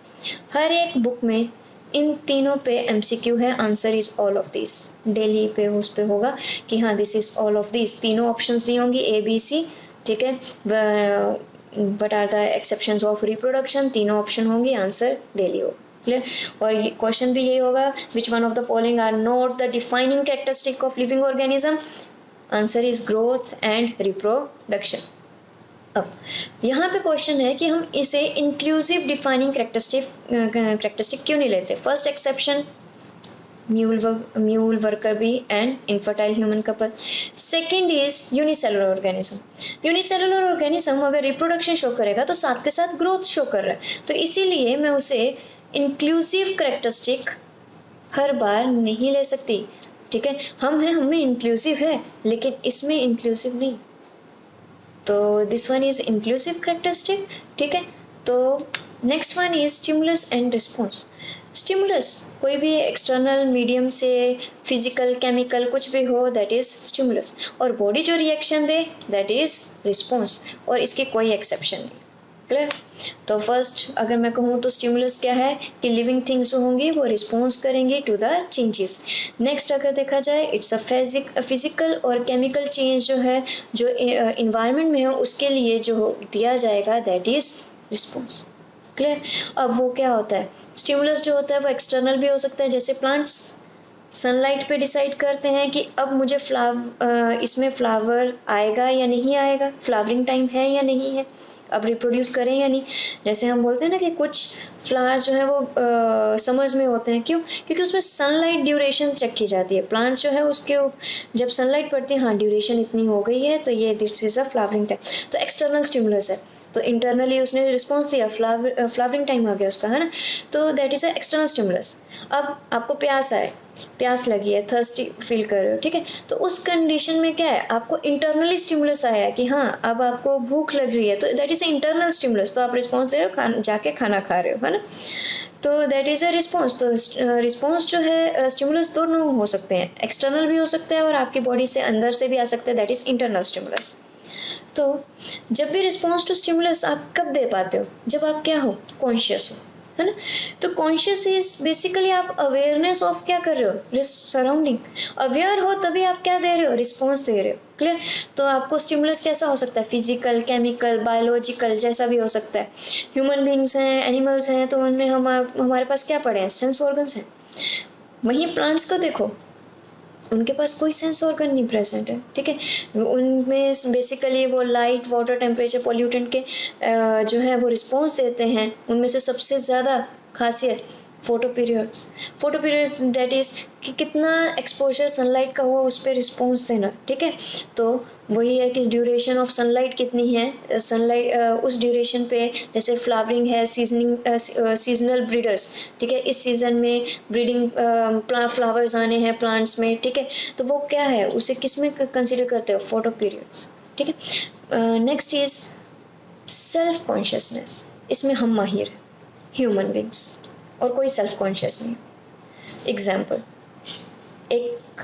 हर एक बुक में इन तीनों पे MCQ है, answer is all of this. Daily पे उस पे होगा कि हाँ this is all of this, तीनों ऑप्शंस दी होंगी ABC, ठीक है। What are the exceptions of reproduction, तीनों ऑप्शन होंगे, आंसर डेली होगा, क्लियर। और ये क्वेश्चन भी यही होगा, which one of the following are not the defining characteristic of living organism, answer is growth and reproduction. अब यहाँ पे क्वेश्चन है कि हम इसे इंक्लूसिव डिफाइनिंग कैरेक्टरिस्टिक क्यों नहीं लेते। First exception mule, worker bee and infertile human couple. Second is unicellular organism. Unicellular organism अगर रिप्रोडक्शन शो करेगा तो साथ के साथ ग्रोथ शो कर रहा है, तो इसीलिए मैं उसे इंक्लूसिव कैरेक्टरिस्टिक हर बार नहीं ले सकती, ठीक है। हमें इंक्लूसिव है लेकिन इसमें इंक्लूसिव नहीं, तो this one is inclusive characteristic, ठीक है। तो next one is stimulus and response. Stimulus कोई भी एक्सटर्नल मीडियम से, फिजिकल, केमिकल, कुछ भी हो, दैट इज स्टिमुलस। और बॉडी जो reaction they that is response, और इसकी कोई एक्सेप्शन नहीं, क्लियर। तो फर्स्ट अगर मैं कहूँ तो स्टिमुलस क्या है कि लिविंग थिंग्स जो होंगी वो रिस्पॉन्स करेंगी टू द चेंजेस। नेक्स्ट अगर देखा जाए इट्स अ फिजिकल और केमिकल चेंज जो है, जो इन्वायरमेंट में है उसके लिए जो दिया जाएगा दैट इज रिस्पॉन्स, क्लियर। अब वो क्या होता है, स्टिमुलस जो होता है वो एक्सटर्नल भी हो सकता है, जैसे प्लांट्स सनलाइट पे डिसाइड करते हैं कि अब मुझे इसमें फ्लावर आएगा या नहीं आएगा, फ्लावरिंग टाइम है या नहीं है, अब रिप्रोड्यूस करें या नहीं। जैसे हम बोलते हैं ना कि कुछ फ्लावर्स जो है वो समर्स में होते हैं, क्यों, क्योंकि उसमें सनलाइट ड्यूरेशन चेक की जाती है। प्लांट्स जो है उसके जब सनलाइट पड़ती है, हाँ ड्यूरेशन इतनी हो गई है तो ये this is a flowering time, तो एक्सटर्नल स्टिमुलस है। तो इंटरनली उसने रिस्पॉन्स दिया, फ्लावरिंग टाइम आ गया उसका, है ना, तो that is a external stimulus. अब आपको प्यास लगी है, थर्स्टी फील कर रहे हो, ठीक है, तो उस कंडीशन में क्या है, आपको इंटरनली स्टिमुलस आया है कि हाँ अब आपको भूख लग रही है, तो that is a internal stimulus, तो आप रिस्पॉन्स दे रहे हो, जाके खाना खा रहे हो, है ना, तो दैट इज़ अ रिस्पॉन्स। तो रिस्पॉन्स जो है स्टिमुलस दोनों हो सकते हैं, एक्सटर्नल भी हो सकता है और आपकी बॉडी से अंदर से भी आ सकता है, दैट इज़ इंटरनल स्टिमुलस। तो जब भी रिस्पॉन्स टू स्टिमुलस आप कब दे पाते हो, जब आप क्या हो, कॉन्शियस हो, है ना। तो कॉन्शियस इज बेसिकली आप अवेयरनेस ऑफ क्या कर रहे हो, सराउंडिंग, अवेयर हो तभी आप क्या दे रहे हो, रिस्पॉन्स दे रहे हो, क्लियर। तो आपको स्टिमुलस कैसा हो सकता है, फिजिकल, केमिकल, बायोलॉजिकल, जैसा भी हो सकता है। ह्यूमन बींग्स हैं, एनिमल्स हैं, तो उनमें हमारे पास क्या पड़े हैं, सेंस ऑर्गन्स हैं। वहीं प्लांट्स को देखो, उनके पास कोई सेंस ऑर्गन नहीं प्रेजेंट है, ठीक है। उनमें बेसिकली वो लाइट, वाटर, टेम्परेचर, पॉल्यूटेंट के जो है वो रिस्पॉन्स देते हैं। उनमें से सबसे ज़्यादा खासियत फोटो पीरियड्स दैट इज़ कि कितना एक्सपोजर सनलाइट का हुआ उस पर रिस्पॉन्स देना, ठीक है। तो वही है कि ड्यूरेशन ऑफ सनलाइट कितनी है, सनलाइट उस ड्यूरेशन पे, जैसे फ्लावरिंग है, सीजनल ब्रीडर्स, ठीक है, इस सीज़न में ब्रीडिंग फ्लावर्स आने हैं प्लांट्स में, ठीक है, तो वो क्या है, उसे किस में कंसिडर करते हो, फोटो पीरियड्स, ठीक है। नेक्स्ट इज सेल्फ कॉन्शियसनेस, इसमें हम माहिर हैं ह्यूमन बींग्स, और कोई सेल्फ कॉन्शियस नहीं। एग्जाम्पल, एक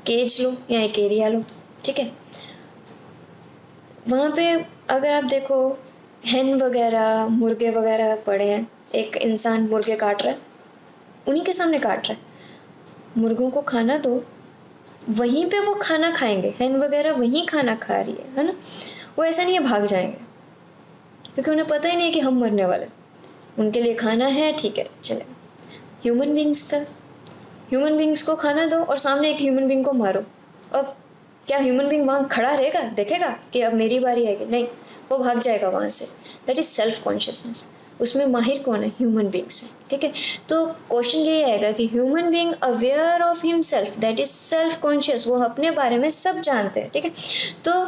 केज लो या एक एरिया लो, ठीक है, वहाँ पे अगर आप देखो hen वगैरह, मुर्गे वगैरह पड़े हैं, एक इंसान मुर्गे काट रहा है, उन्हीं के सामने काट रहा है। मुर्गों को खाना दो, वहीं पे वो खाना खाएंगे, hen वगैरह वहीं खाना खा रही है ना। वो ऐसा नहीं है भाग जाएंगे, क्योंकि उन्हें पता ही नहीं है कि हम मरने वाले, उनके लिए खाना है, ठीक है चलेगा। ह्यूमन बींग्स का, ह्यूमन बींग्स को खाना दो और सामने एक ह्यूमन बींग को मारो, अब क्या ह्यूमन बींग वहाँ खड़ा रहेगा, देखेगा कि अब मेरी बारी आएगी? नहीं, वो भाग जाएगा वहाँ से। That is self consciousness. उसमें माहिर कौन है? ह्यूमन बींग्स है, ठीक है। तो क्वेश्चन ये आएगा कि human being aware of himself, that is self conscious, वो अपने बारे में सब जानते हैं, ठीक है। तो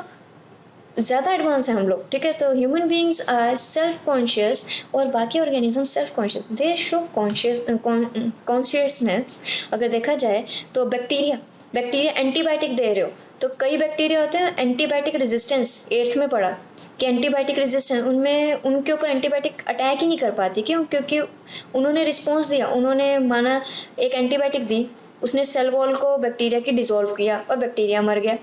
ज़्यादा एडवांस है हम लोग, ठीक है। तो human beings are self conscious और बाकी organism self conscious, they show consciousness. अगर देखा जाए तो बैक्टीरिया एंटीबायोटिक दे रहे हो, तो कई बैक्टीरिया होते हैं एंटीबायोटिक रेजिस्टेंस, 8th में पढ़ा कि एंटीबायोटिक रेजिस्टेंस, उनमें उनके ऊपर एंटीबायोटिक अटैक ही नहीं कर पाती। क्यों? क्योंकि उन्होंने रिस्पॉन्स दिया, उन्होंने माना एक एंटीबायोटिक दी, उसने सेल वॉल को बैक्टीरिया की डिसॉल्व किया और बैक्टीरिया मर गया।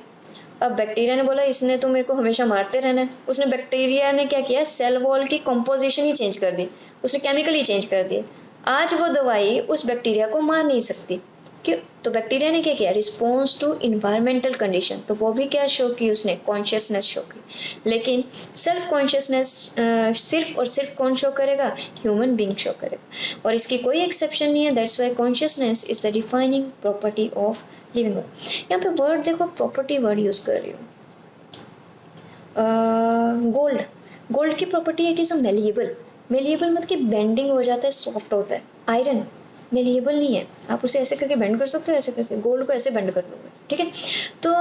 अब बैक्टीरिया ने बोला इसने तो मेरे को हमेशा मारते रहना है, उसने बैक्टीरिया ने क्या किया, सेल वॉल की कंपोजिशन ही चेंज कर दी, उसने केमिकल ही चेंज कर दिए। आज वो दवाई उस बैक्टीरिया को मार नहीं सकती, क्यों? तो बैक्टीरिया ने क्या किया, रिस्पॉन्स टू इन्वायरमेंटल कंडीशन, तो वो भी क्या शो की, उसने कॉन्शियसनेस शो की। लेकिन सेल्फ कॉन्शियसनेस सिर्फ और सिर्फ कौन शो करेगा? ह्यूमन बींग शो करेगा, और इसकी कोई एक्सेप्शन नहीं है। That's Y consciousness is the defining property of living word. यहाँ पे वर्ड देखो, प्रॉपर्टी वर्ड यूज कर रही हूँ। गोल्ड की property, it is a malleable. Malleable मतलब कि बेंडिंग हो जाता है, सॉफ्ट होता है। आयरन मेलिएबल नहीं है, आप उसे ऐसे करके बेंड कर सकते हो, ऐसे करके गोल्ड को ऐसे बेंड कर दोगे, ठीक है। तो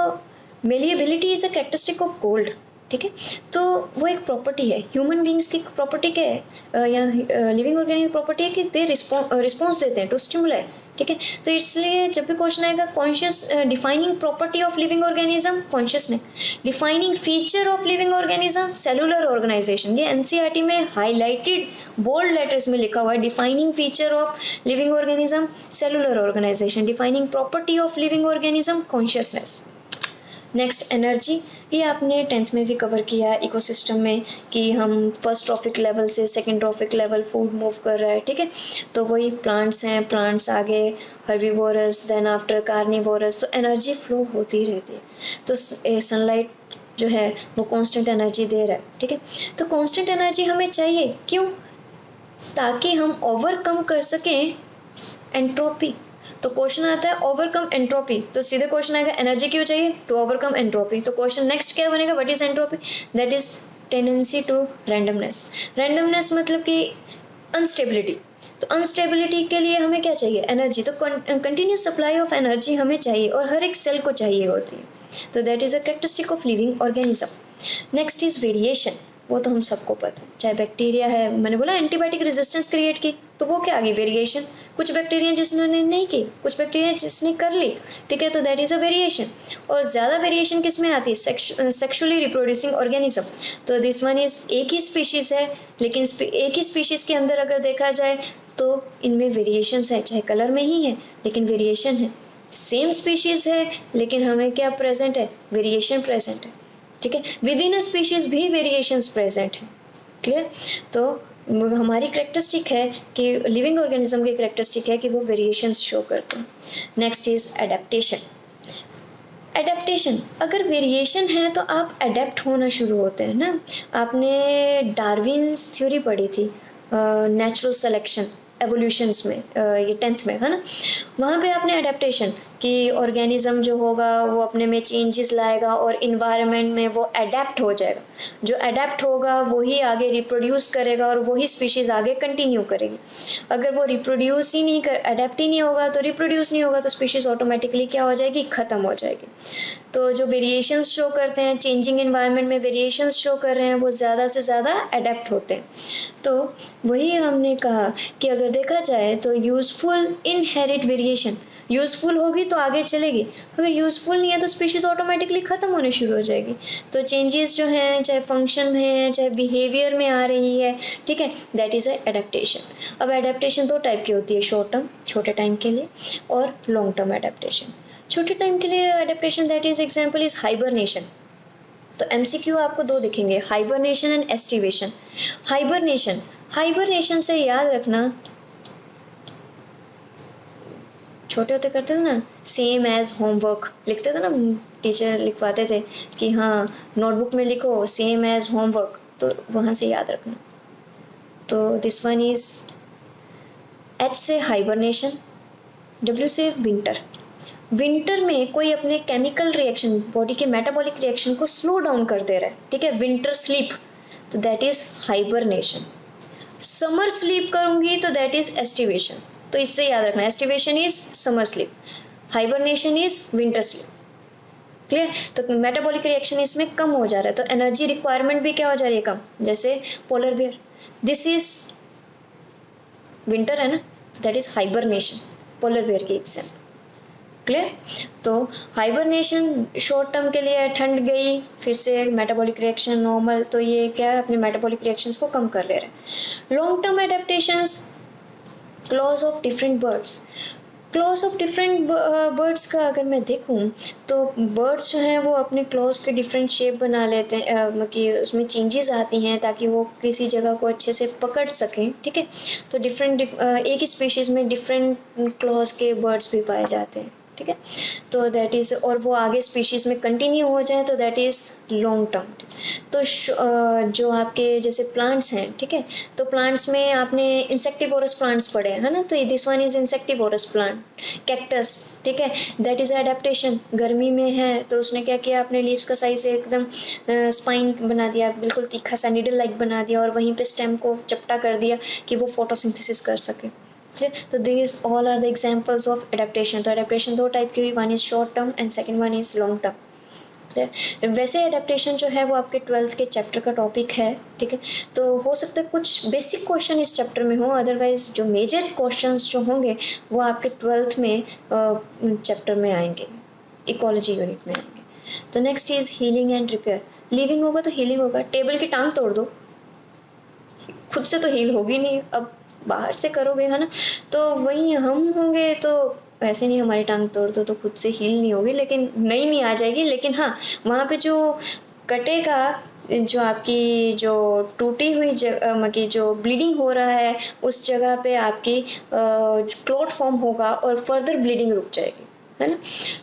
malleability is a characteristic of gold, ठीक है। तो वो एक प्रॉपर्टी है। ह्यूमन बींग्स की प्रॉपर्टी क्या है, या लिविंग ऑर्गेनिक प्रॉपर्टी है कि दे रिस्पॉन्स देते हैं टू स्टिमुलाई, ठीक है। तो इसलिए जब भी क्वेश्चन आएगा conscious, defining property of living organism, consciousness. Defining feature of living organism, cellular organization. ये एनसीईआरटी में हाईलाइटेड बोल्ड लेटर्स में लिखा हुआ है, defining feature of living organism, cellular organization. Defining property of living organism, consciousness. Next energy, ये आपने 10th में भी कवर किया इकोसिस्टम में कि हम फर्स्ट ट्रॉफिक लेवल से second trophic level food move कर रहा है, ठीक है। तो वही प्लांट्स हैं, प्लांट्स आगे हर्बीवोरस, देन आफ्टर कार्निवोरस, तो एनर्जी फ्लो होती रहती है। तो सनलाइट जो है वो कांस्टेंट एनर्जी दे रहा है, ठीक है। तो कांस्टेंट एनर्जी हमें चाहिए, क्यों? ताकि हम ओवरकम कर सकें एंट्रोपी। तो क्वेश्चन आता है ओवरकम एंट्रोपी, तो सीधे क्वेश्चन आएगा एनर्जी क्यों चाहिए? To overcome entropy. तो क्वेश्चन नेक्स्ट क्या बनेगा? What is entropy? That is tendency to randomness. Randomness मतलब कि अनस्टेबिलिटी। तो अनस्टेबिलिटी के लिए हमें क्या चाहिए? एनर्जी। तो कंटिन्यूस सप्लाई ऑफ एनर्जी हमें चाहिए और हर एक सेल को चाहिए होती है। तो that is a characteristic of living organism. Next is variation, वो तो हम सबको पता है। चाहे बैक्टीरिया है, मैंने बोला एंटीबायोटिक रेजिस्टेंस क्रिएट की, तो वो क्या आ गई? वेरिएशन। कुछ बैक्टीरिया जिन्होंने नहीं की, कुछ बैक्टीरिया जिसने कर ली, ठीक है। तो दैट इज अ वेरिएशन। और ज़्यादा वेरिएशन किस में आती है? Sexually reproducing organism. तो दिस वन इज एक ही स्पीशीज़ है, लेकिन एक ही स्पीशीज़ के अंदर अगर देखा जाए तो इनमें वेरिएशंस है, चाहे कलर में ही है लेकिन वेरिएशन है। सेम स्पीशीज़ है लेकिन हमें क्या प्रेजेंट है? वेरिएशन प्रेजेंट है, ठीक है। विद इन अ स्पीशीज भी वेरिएशंस प्रेजेंट है, क्लियर। तो हमारी करेक्टरिस्टिक है कि लिविंग ऑर्गेनिज्म की करेक्टरिस्टिक है कि वो वेरिएशंस शो करते हैं। Next is adaptation. एडेप्टेशन, अगर वेरिएशन है तो आप एडेप्ट होना शुरू होते हैं ना। आपने डार्विन्स थ्योरी पढ़ी थी, नेचुरल सिलेक्शन एवोल्यूशंस में, ये 10th में है ना। वहाँ पे आपने एडेप्टेशन कि ऑर्गेनिज्म जो होगा वो अपने में चेंजेस लाएगा और इन्वायरमेंट में वो अडेप्ट हो जाएगा। जो अडेप्ट होगा वही आगे रिप्रोड्यूस करेगा और वही स्पीशीज़ आगे कंटिन्यू करेगी। अगर वो रिप्रोड्यूस ही नहीं कर, अडेप्ट ही नहीं होगा तो रिप्रोड्यूस नहीं होगा, तो स्पीशीज़ ऑटोमेटिकली क्या हो जाएगी? ख़त्म हो जाएगी। तो जो वेरिएशंस शो करते हैं, चेंजिंग इन्वायरमेंट में वेरिएशंस शो कर रहे हैं, वो ज़्यादा से ज़्यादा अडेप्ट होते हैं। तो वही हमने कहा कि अगर देखा जाए तो यूज़फुल इनहेरिट वेरिएशन, यूज़फुल होगी तो आगे चलेगी, अगर यूज़फुल नहीं है तो स्पीशीज़ ऑटोमेटिकली ख़त्म होने शुरू हो जाएगी। तो चेंजेस जो हैं, चाहे फंक्शन में है, चाहे बिहेवियर में आ रही है, ठीक है, दैट इज़ एडेप्टेशन। अब एडेप्टेशन 2 टाइप की होती है, शॉर्ट टर्म छोटे टाइम के लिए और लॉन्ग टर्म एडेप्टेशन। छोटे टाइम के लिए adaptation that is example is hibernation. तो तो MCQ आपको दो दिखेंगे, हाइबरनेशन एंड एस्टिवेशन। हाइबरनेशन से याद रखना, छोटे होते करते थे ना, सेम एज होमवर्क लिखते थे ना, टीचर लिखवाते थे कि हाँ नोटबुक में लिखो सेम एज होमवर्क, तो वहाँ से याद रखना। तो दिस वन इज H से हाइबरनेशन, W से विंटर। विंटर में कोई अपने केमिकल रिएक्शन, बॉडी के मेटाबॉलिक रिएक्शन को स्लो डाउन कर दे रहा है, ठीक है, विंटर स्लीप, तो that is hibernation. Summer sleep करूंगी तो दैट इज एस्टिवेशन। तो इससे याद रखना, aestivation is summer sleep, hibernation is winter sleep. Clear? तो मेटाबॉलिक रिएक्शन इसमें कम हो जा रहा है, तो एनर्जी रिक्वायरमेंट भी क्या हो जा रही है, कम। जैसे polar bear, this is winter है ना, that is hibernation, polar bear की एग्जाम्पल। क्लियर? तो हाइबरनेशन शॉर्ट टर्म के लिए, ठंड गई फिर से मेटाबॉलिक रिएक्शन नॉर्मल, तो ये क्या है, अपने मेटाबॉलिक रिएक्शंस को कम कर ले रहे हैं। Long term adaptations, clause of different birds. Clause of different birds का अगर मैं देखूं तो बर्ड्स जो हैं वो अपने क्लॉज के डिफरेंट शेप बना लेते हैं, मतलब उसमें चेंजेस आती हैं ताकि वो किसी जगह को अच्छे से पकड़ सकें, ठीक है। तो एक ही स्पीशीज़ में डिफरेंट क्लॉज के बर्ड्स भी पाए जाते हैं, ठीक है। तो दैट इज़, और वो आगे स्पीशीज़ में कंटिन्यू हो जाए तो दैट इज़ लॉन्ग टर्म। तो जो आपके जैसे प्लांट्स हैं, ठीक है, तो प्लांट्स में आपने इंसेक्टिवोरस प्लांट्स पढ़े हैं, है ना, तो this one is insectivorous plant. Cactus, ठीक है, दैट इज़ एडेप्टेशन, गर्मी में है तो उसने क्या किया, अपने लीव्स का साइज एकदम स्पाइन बना दिया, बिल्कुल तीखा सा नीडल लाइक बना दिया, और वहीं पे स्टेम को चपटा कर दिया कि वो फोटोसिंथेसिस कर सके। तो these all are the examples of adaptation। तो adaptation दो टाइप की हुई, one is short term and second one is long term. वैसे एडेप्टेशन जो है वो आपके 12th के चैप्टर का टॉपिक है, ठीक है। तो हो सकता है कुछ बेसिक क्वेश्चन इस चैप्टर में हो, अदरवाइज जो मेजर क्वेश्चंस जो होंगे वो आपके 12th में चैप्टर में आएंगे, इकोलॉजी यूनिट में आएंगे। तो next is healing and repair. Living होगा तो हीलिंग होगा, टेबल की टांग तोड़ दो, खुद से तो हील होगी नहीं, अब बाहर से करोगे, है ना। तो वहीं हम होंगे तो ऐसे नहीं, हमारी टांग तोड़ दो तो खुद से हील नहीं होगी, लेकिन नहीं आ जाएगी, लेकिन हाँ वहाँ पे जो कटेगा, जो आपकी जो टूटी हुई जगह, मतलब जो ब्लीडिंग हो रहा है उस जगह पे आपकी क्लॉट फॉर्म होगा और फर्दर ब्लीडिंग रुक जाएगी, है ना।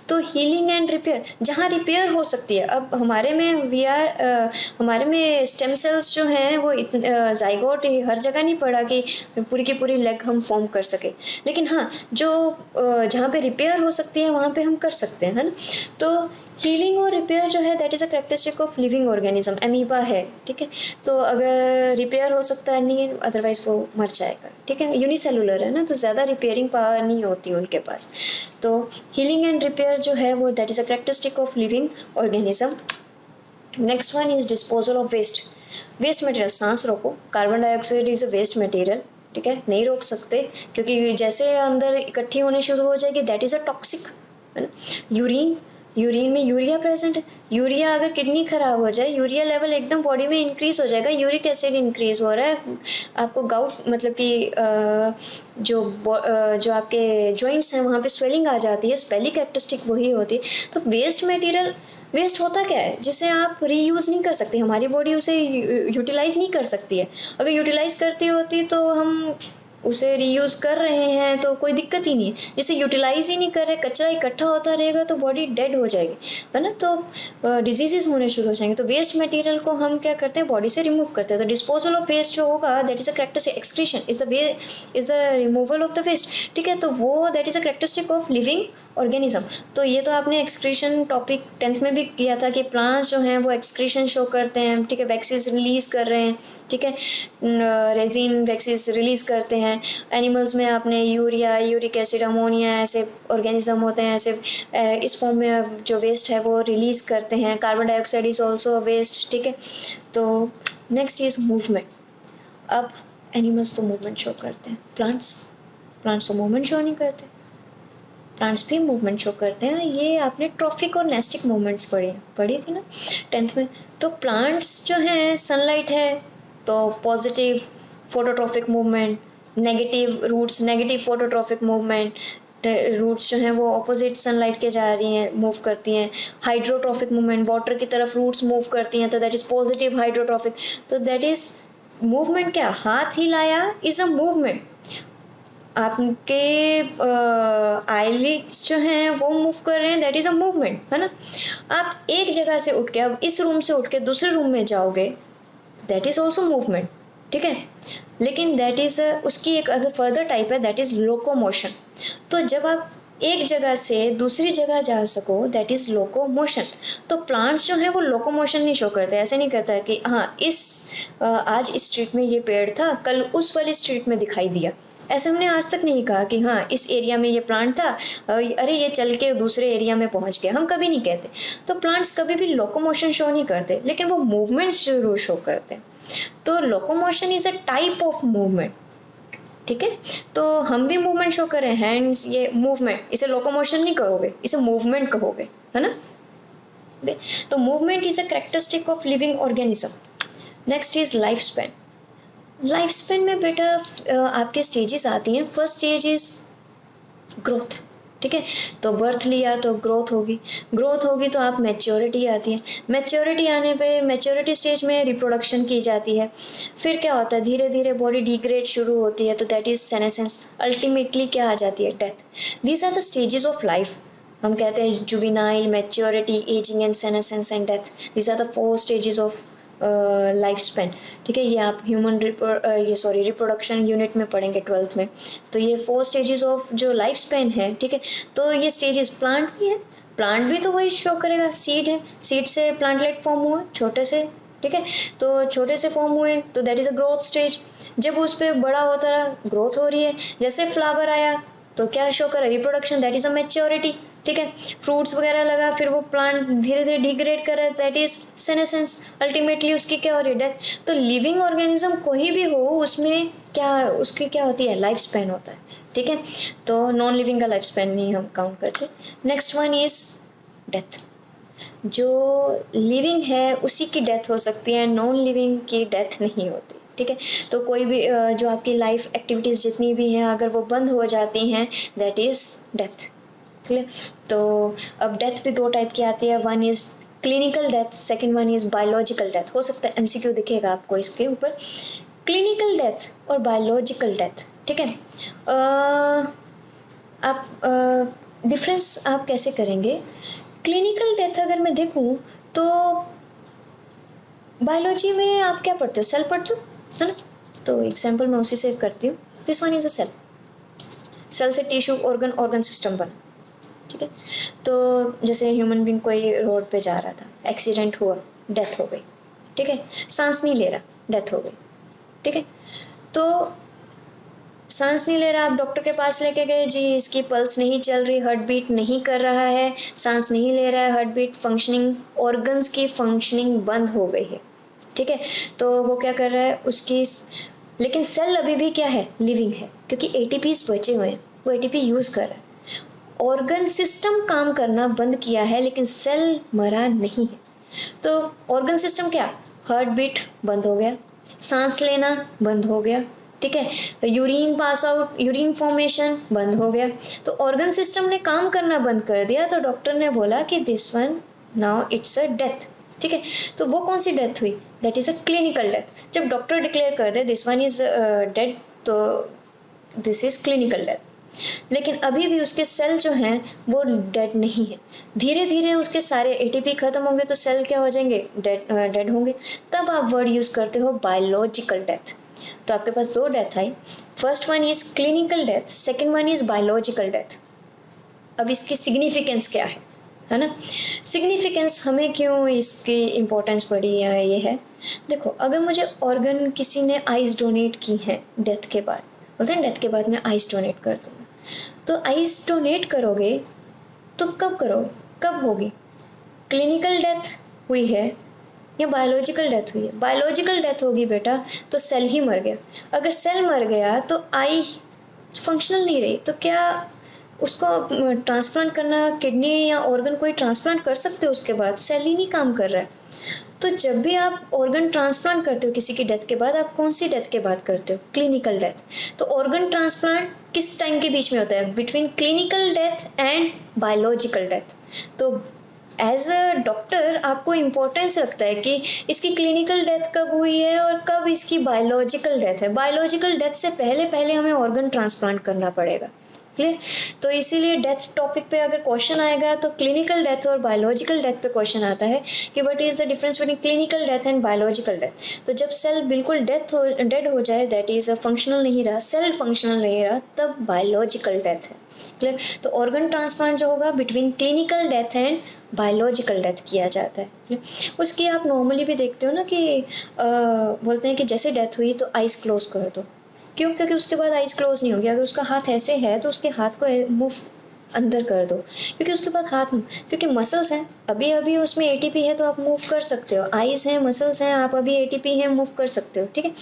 तो हीलिंग एंड रिपेयर, जहाँ रिपेयर हो सकती है, अब हमारे में हमारे में स्टेम सेल्स जो हैं वो जाइगोट हर जगह नहीं पड़ा कि पूरी की पूरी लेग हम फॉर्म कर सके, लेकिन हाँ जो जहाँ पे रिपेयर हो सकती है वहाँ पे हम कर सकते हैं, है ना। तो हीलिंग और रिपेयर जो है that is a characteristic of living organism, amoeba है, ठीक है। तो अगर रिपेयर हो सकता है नहीं, अदरवाइज वो मर जाएगा, ठीक है। यूनिसेलुलर है ना, तो ज़्यादा रिपेयरिंग पावर नहीं होती उनके पास। तो हीलिंग एंड रिपेयर जो है वो that is a characteristic of living organism. Next one is disposal of waste. Waste material, सांस रोको, carbon dioxide is a waste material, ठीक है, नहीं रोक सकते क्योंकि जैसे अंदर इकट्ठी होने शुरू हो जाएगी दैट इज़ अ टॉक्सिक, है ना। यूरिन में यूरिया प्रेजेंट है, यूरिया अगर किडनी खराब हो जाए, यूरिया लेवल एकदम बॉडी में इंक्रीज हो जाएगा, यूरिक एसिड इंक्रीज हो रहा है, आपको गाउट मतलब कि जो आपके जॉइंट्स हैं वहाँ पे स्वेलिंग आ जाती है, पहली कैरेक्टरिस्टिक वही होती है। तो वेस्ट मटेरियल, वेस्ट होता क्या है जिसे आप रीयूज़ नहीं कर सकते, हमारी बॉडी उसे यूटिलाइज नहीं कर सकती है। अगर यूटिलाइज करती होती तो हम उसे रीयूज़ कर रहे हैं तो कोई दिक्कत ही नहीं है, जिसे यूटिलाइज ही नहीं कर रहे, कचरा इकट्ठा होता रहेगा तो बॉडी डेड हो जाएगी, है ना। तो डिजीजेज होने शुरू हो जाएंगे। तो वेस्ट मटेरियल को हम क्या करते हैं, बॉडी से रिमूव करते हैं। तो डिस्पोजल ऑफ वेस्ट जो होगा that is a characteristic, excretion is the removal of the waste, ठीक है। तो वो that is a characteristic of living organism. तो ये तो आपने एक्सक्रीशन टॉपिक 10th में भी किया था कि प्लांट्स जो हैं वो एक्सक्रीशन शो करते हैं, ठीक है, वैक्सीज रिलीज़ कर रहे हैं, ठीक है, रेजिन वैक्सीज रिलीज़ करते हैं। एनिमल्स में आपने यूरिया, यूरिक एसिड, अमोनिया, ऐसे ऑर्गेनिज्म होते हैं, ऐसे इस फॉर्म में जो वेस्ट है वो रिलीज़ करते हैं। Carbon dioxide is also waste, ठीक है। तो नेक्स्ट इज़ मूवमेंट। अब एनिमल्स तो मूवमेंट शो करते हैं, प्लांट्स तो मूवमेंट शो नहीं करते, प्लांट्स भी मूवमेंट शो करते हैं। ये आपने ट्रॉफिक और नेस्टिक मूवमेंट्स पढ़ी थी ना 10th में। तो प्लांट्स जो हैं, सनलाइट है तो positive phototrophic movement, negative roots negative phototrophic movement, roots जो हैं वो ऑपोजिट सनलाइट के जा रही हैं, मूव करती हैं। हाइड्रोट्रॉफिक मूवमेंट, वाटर की तरफ रूट्स मूव करती हैं, तो दैट इज़ पॉजिटिव हाइड्रोट्रॉफिक। तो दैट इज़ मूवमेंट। क्या हाथ हिलाया इज़ अ मूवमेंट। आपके आईलिड्स जो हैं वो मूव कर रहे हैं, दैट इज़ अ मूवमेंट, है ना। आप एक जगह से उठ के, अब इस रूम से उठ के दूसरे रूम में जाओगे, दैट इज़ ऑल्सो मूवमेंट, ठीक है। लेकिन दैट इज़ उसकी एक अदर फर्दर टाइप है, दैट इज़ लोकोमोशन। तो जब आप एक जगह से दूसरी जगह जा सको, दैट इज़ लोकोमोशन। तो प्लांट्स जो हैं वो लोकोमोशन नहीं शो करते। ऐसे नहीं करता है कि हाँ आज इस स्ट्रीट में ये पेड़ था, कल उस वाली स्ट्रीट में दिखाई दिया। ऐसे हमने आज तक नहीं कहा कि हाँ इस एरिया में ये प्लांट था, अरे ये चल के दूसरे एरिया में पहुंच गया, हम कभी नहीं कहते। तो प्लांट्स कभी भी लोकोमोशन शो नहीं करते, लेकिन वो मूवमेंट्स जरूर शो करते हैं। तो locomotion is a type of movement, ठीक है। तो हम भी मूवमेंट शो करें, हैंड्स, ये मूवमेंट, इसे लोकोमोशन नहीं कहोगे, इसे मूवमेंट कहोगे, है ना। तो movement is a characteristic of living organism. Next is life span. Life span में बेटा आपके स्टेजेस आती हैं। फर्स्ट स्टेज इज ग्रोथ, ठीक है। तो बर्थ लिया तो ग्रोथ होगी, ग्रोथ होगी तो आप मैच्योरिटी आती है, मैच्योरिटी आने पे मैच्योरिटी स्टेज में रिप्रोडक्शन की जाती है। फिर क्या होता है, धीरे धीरे बॉडी डिग्रेड शुरू होती है, तो दैट इज सेनेसेंस। अल्टीमेटली क्या आ जाती है, death. These are the stages of life. हम कहते हैं juvenile, maturity, ageing and senescence and death. These are the 4 stages of life span, ठीक है। ये आप रिप्रोडक्शन यूनिट में पढ़ेंगे 12th में। तो ये 4 स्टेजेस ऑफ जो लाइफ स्पेन है, ठीक है। तो ये स्टेजेस, प्लांट भी है, प्लांट भी तो वही शो करेगा। सीड है, सीड से प्लांटलेट फॉर्म हुआ छोटे से, ठीक है। तो छोटे से फॉर्म हुए तो that is a growth stage. जब उस पर बड़ा होता रहा, ग्रोथ हो रही है। जैसे फ्लावर आया तो क्या शो करा, reproduction, that is a maturity, ठीक है। फ्रूट्स वगैरह लगा, फिर वो प्लांट धीरे धीरे डिग्रेड कर रहा है, दैट इज सेनेसेंस। अल्टीमेटली उसकी क्या हो रही है, डेथ। तो लिविंग ऑर्गेनिज्म कोई भी हो, उसमें क्या, उसकी क्या होती है, लाइफ स्पैन होता है, ठीक है। तो नॉन लिविंग का लाइफ स्पैन नहीं हम काउंट करते। Next one is death. जो लिविंग है उसी की डेथ हो सकती है, नॉन लिविंग की डेथ नहीं होती, ठीक है। तो कोई भी जो आपकी लाइफ एक्टिविटीज़ जितनी भी हैं, अगर वो बंद हो जाती हैं, दैट इज़ डेथ, क्लियर। तो अब डेथ भी 2 टाइप की आती है। One is clinical death, second one is biological death. हो सकता है MCQ दिखेगा आपको इसके ऊपर, क्लिनिकल डेथ और बायोलॉजिकल डेथ, ठीक है। आप डिफरेंस आप कैसे करेंगे। क्लिनिकल डेथ अगर मैं देखूं तो बायोलॉजी में आप क्या पढ़ते हो, सेल पढ़ते हो, है ना। तो एग्जाम्पल मैं उसी से करती हूँ। This one is a cell, cell से टिश्यू, ऑर्गन सिस्टम बना, ठीक है। तो जैसे ह्यूमन बींग कोई रोड पे जा रहा था, एक्सीडेंट हुआ, डेथ हो गई, ठीक है। सांस नहीं ले रहा, डेथ हो गई, ठीक है। तो सांस नहीं ले रहा, आप डॉक्टर के पास लेके गए, जी इसकी पल्स नहीं चल रही, हार्ट बीट नहीं कर रहा है, सांस नहीं ले रहा है, हार्ट बीट, फंक्शनिंग, ऑर्गन्स की फंक्शनिंग बंद हो गई है, ठीक है। तो वो क्या कर रहा है उसकी, लेकिन सेल अभी भी क्या है, लिविंग है, क्योंकि ATPs बचे हुए हैं, वो ATP यूज़ कर रहा है। ऑर्गन सिस्टम काम करना बंद किया है, लेकिन सेल मरा नहीं है। तो ऑर्गन सिस्टम क्या, हार्ट बीट बंद हो गया, सांस लेना बंद हो गया, ठीक है। Urine pass out, urine formation बंद हो गया। तो ऑर्गन सिस्टम ने काम करना बंद कर दिया, तो डॉक्टर ने बोला कि this one now it's a death, ठीक है। तो वो कौन सी डेथ हुई, that is a clinical death. जब डॉक्टर डिक्लेयर कर दे दिस वन इज़ डेड, तो दिस इज़ क्लिनिकल डेथ। लेकिन अभी भी उसके सेल जो हैं वो डेड नहीं है। धीरे धीरे उसके सारे ATP खत्म होंगे तो सेल क्या हो जाएंगे, डेड होंगे। तब आप वर्ड यूज़ करते हो बायोलॉजिकल डेथ। तो आपके पास 2 death I, first one is clinical death, second one is biological death. अब इसकी सिग्निफिकेंस क्या है ना। सिग्निफिकेंस हमें क्यों इसकी इम्पोर्टेंस पड़ी है, ये है, देखो अगर मुझे ऑर्गन किसी ने आइज़ डोनेट की हैं डेथ के बाद, बोलते हैं डेथ के बाद मैं आइज़ डोनेट कर दूँगा, तो आइज़ डोनेट करोगे तो कब करोगे, कब होगी, क्लिनिकल डेथ हुई है या बायोलॉजिकल डेथ हुई है। बायोलॉजिकल डेथ होगी बेटा तो सेल ही मर गया। अगर सेल मर गया तो आई फंक्शनल नहीं रही, तो क्या उसको ट्रांसप्लांट करना, किडनी या ऑर्गन कोई ट्रांसप्लांट कर सकते हो उसके बाद, सेल ही नहीं काम कर रहा है। तो जब भी आप ऑर्गन ट्रांसप्लांट करते हो किसी की डेथ के बाद, आप कौन सी डेथ के बाद करते हो? Clinical death. तो ऑर्गन ट्रांसप्लांट किस टाइम के बीच में होता है? Between clinical death and biological death. तो एज अ डॉक्टर आपको इम्पोर्टेंस रखता है कि इसकी क्लिनिकल डेथ कब हुई है और कब इसकी बायोलॉजिकल डेथ है। बायोलॉजिकल डेथ से पहले पहले हमें ऑर्गन ट्रांसप्लांट करना पड़ेगा। क्लियर? तो इसीलिए डेथ टॉपिक पे अगर क्वेश्चन आएगा तो क्लिनिकल डेथ और बायोलॉजिकल डेथ पे क्वेश्चन आता है कि what is the difference between clinical death and biological death. तो जब सेल बिल्कुल डेड हो जाए, दैट इज फंक्शनल नहीं रहा, सेल फंक्शनल नहीं रहा, तब बायोलॉजिकल डेथ है। क्लियर? तो ऑर्गन ट्रांसप्लांट जो होगा between clinical death and biological death किया जाता है। उसकी आप नॉर्मली भी देखते हो ना कि बोलते हैं कि जैसे डेथ हुई तो आइज़ क्लोज कर दो। क्यों? क्योंकि उसके बाद आइज़ क्लोज नहीं होगी। अगर उसका हाथ ऐसे है तो उसके हाथ को मूव अंदर कर दो, क्योंकि उसके बाद हाथ, क्योंकि मसल्स हैं, अभी अभी उसमें एटीपी है तो आप मूव कर सकते हो, आइज़ हैं, मसल्स हैं, आप अभी एटीपी हैं, मूव कर सकते हो, ठीक है।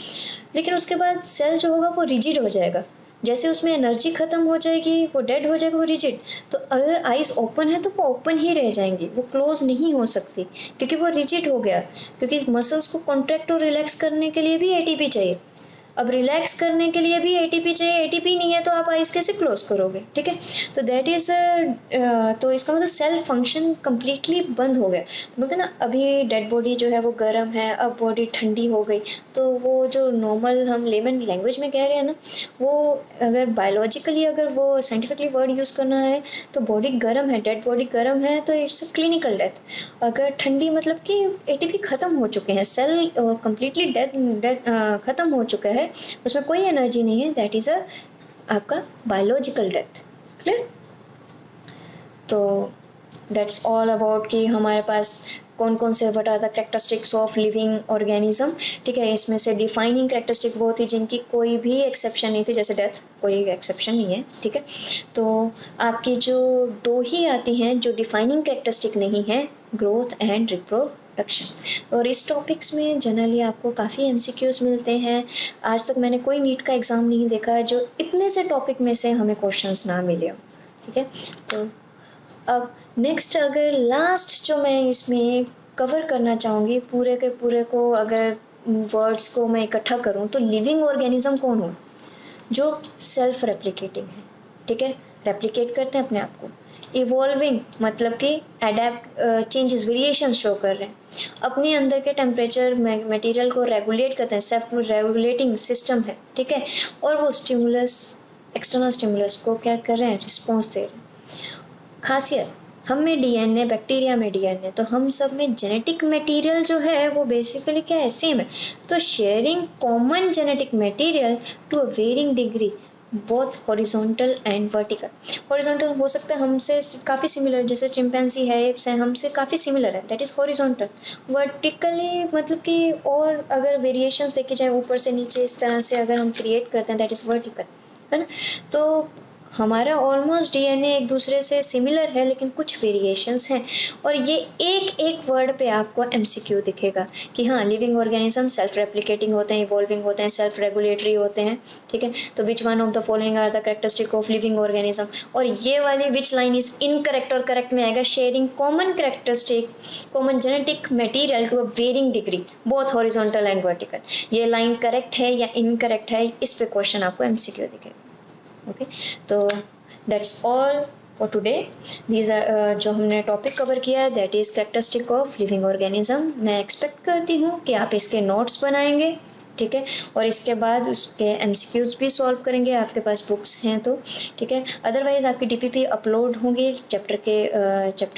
लेकिन उसके बाद सेल जो होगा वो रिजिड हो जाएगा। जैसे उसमें एनर्जी ख़त्म हो जाएगी, वो डेड हो जाएगा, वो रिजिड। तो अगर आइज़ ओपन है तो वो ओपन ही रह जाएंगी, वो क्लोज नहीं हो सकती, क्योंकि वो रिजिड हो गया। क्योंकि मसल्स को कॉन्ट्रैक्ट और रिलैक्स करने के लिए भी एटीपी चाहिए। अब रिलैक्स करने के लिए भी एटीपी चाहिए, एटीपी नहीं है तो आप आइज़ कैसे क्लोज करोगे, ठीक है। तो दैट इज़ तो इसका मतलब सेल फंक्शन कम्प्लीटली बंद हो गया। तो बोलते हैं ना, अभी डेड बॉडी जो है वो गर्म है, अब बॉडी ठंडी हो गई। तो वो जो नॉर्मल हम लेमन लैंग्वेज में कह रहे हैं ना, वो अगर बायोलॉजिकली अगर वो साइंटिफिकली वर्ड यूज़ करना है तो बॉडी गर्म है, डेड बॉडी गर्म है, तो इट्स अ क्लिनिकल डेथ। अगर ठंडी मतलब कि एटीपी ख़त्म हो चुके हैं, सेल कम्प्लीटली डेड ख़त्म हो चुका है, उसमें कोई एनर्जी नहीं है, दैट इज़ अ आपका बायोलॉजिकल डेथ। क्लियर? तो दैट्स ऑल अबाउट कि हमारे पास कौन कौन से what are the characteristics of living organism, ठीक है। इसमें से डिफाइनिंग कैरेक्टरिस्टिक वो थी जिनकी कोई भी एक्सेप्शन नहीं थी, जैसे डेथ कोई एक्सेप्शन नहीं है, ठीक है। तो आपकी जो दो ही आती हैं जो डिफाइनिंग कैरेक्टरिस्टिक नहीं है, ग्रोथ एंड रिप्रोडक्शन। और इस टॉपिक्स में जनरली आपको काफ़ी एमसीक्यूज मिलते हैं। आज तक मैंने कोई नीट का एग्ज़ाम नहीं देखा जो इतने से टॉपिक में से हमें क्वेश्चंस ना मिले हो, ठीक है। तो अब नेक्स्ट, अगर लास्ट जो मैं इसमें कवर करना चाहूँगी पूरे के पूरे को, अगर वर्ड्स को मैं इकट्ठा करूँ तो लिविंग ऑर्गेनिज्म कौन हो? जो सेल्फ रेप्लिकेटिंग है, ठीक है, रेप्लिकेट करते हैं अपने आप को। इवॉल्विंग मतलब कि एडेप्ट, चेंजेस, वेरिएशन शो कर रहे हैं, अपने अंदर के टेम्परेचर मटेरियल को रेगुलेट करते हैं, सेल्फ रेगुलेटिंग सिस्टम है, ठीक है। और वो स्टिमुलस, एक्सटर्नल स्टिमुलस को क्या कर रहे हैं? रिस्पॉन्स दे रहे हैं। खासियत, हम में डीएनए, बैक्टीरिया में डीएनए, तो हम सब में जेनेटिक मटेरियल जो है वो बेसिकली क्या है? सेम है। तो sharing common genetic material to a varying degree, both horizontal and vertical. Horizontal हो सकता है हमसे काफ़ी सिमिलर, जैसे चिंपैंजी है, एप्स हैं, हमसे काफ़ी सिमिलर है, दैट इज़ हॉरिजॉन्टल। वर्टिकली मतलब कि और अगर वेरिएशंस देखी जाए ऊपर से नीचे इस तरह से अगर हम क्रिएट करते हैं, दैट इज़ वर्टिकल, है ना। तो हमारा ऑलमोस्ट डीएनए एक दूसरे से सिमिलर है, लेकिन कुछ वेरिएशंस हैं। और ये एक एक वर्ड पे आपको एमसीक्यू दिखेगा कि हाँ, लिविंग ऑर्गेनिज्म सेल्फ रेप्लिकेटिंग होते हैं, इवॉल्विंग होते हैं, सेल्फ रेगुलेटरी होते हैं, ठीक है। तो which one of the following are the characteristic of living organism, और ये वाली विच लाइन इज इनकरेक्ट और करेक्ट में आएगा, sharing common characteristic, common genetic material to a varying degree, both horizontal and vertical. ये लाइन करेक्ट है या incorrect है, इस पे क्वेश्चन आपको एमसीक्यू दिखेगा। ओके, तो that's all for today. These are जो हमने टॉपिक कवर किया है, that is characteristic of living organism. मैं एक्सपेक्ट करती हूँ कि आप इसके नोट्स बनाएंगे, ठीक है, और इसके बाद उसके एमसीक्यूज भी सॉल्व करेंगे, आपके पास बुक्स हैं तो, ठीक है। अदरवाइज़ आपकी डीपीपी अपलोड होंगी चैप्टर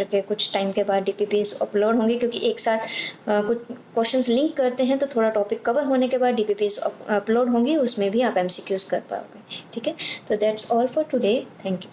के कुछ टाइम के बाद डीपीपीज अपलोड होंगे, क्योंकि एक साथ कुछ क्वेश्चंस लिंक करते हैं, तो थोड़ा टॉपिक कवर होने के बाद डीपीपीज अपलोड होंगी, उसमें भी आप एमसीक्यूज कर पाओगे, ठीक है। तो that's all for today, thank you.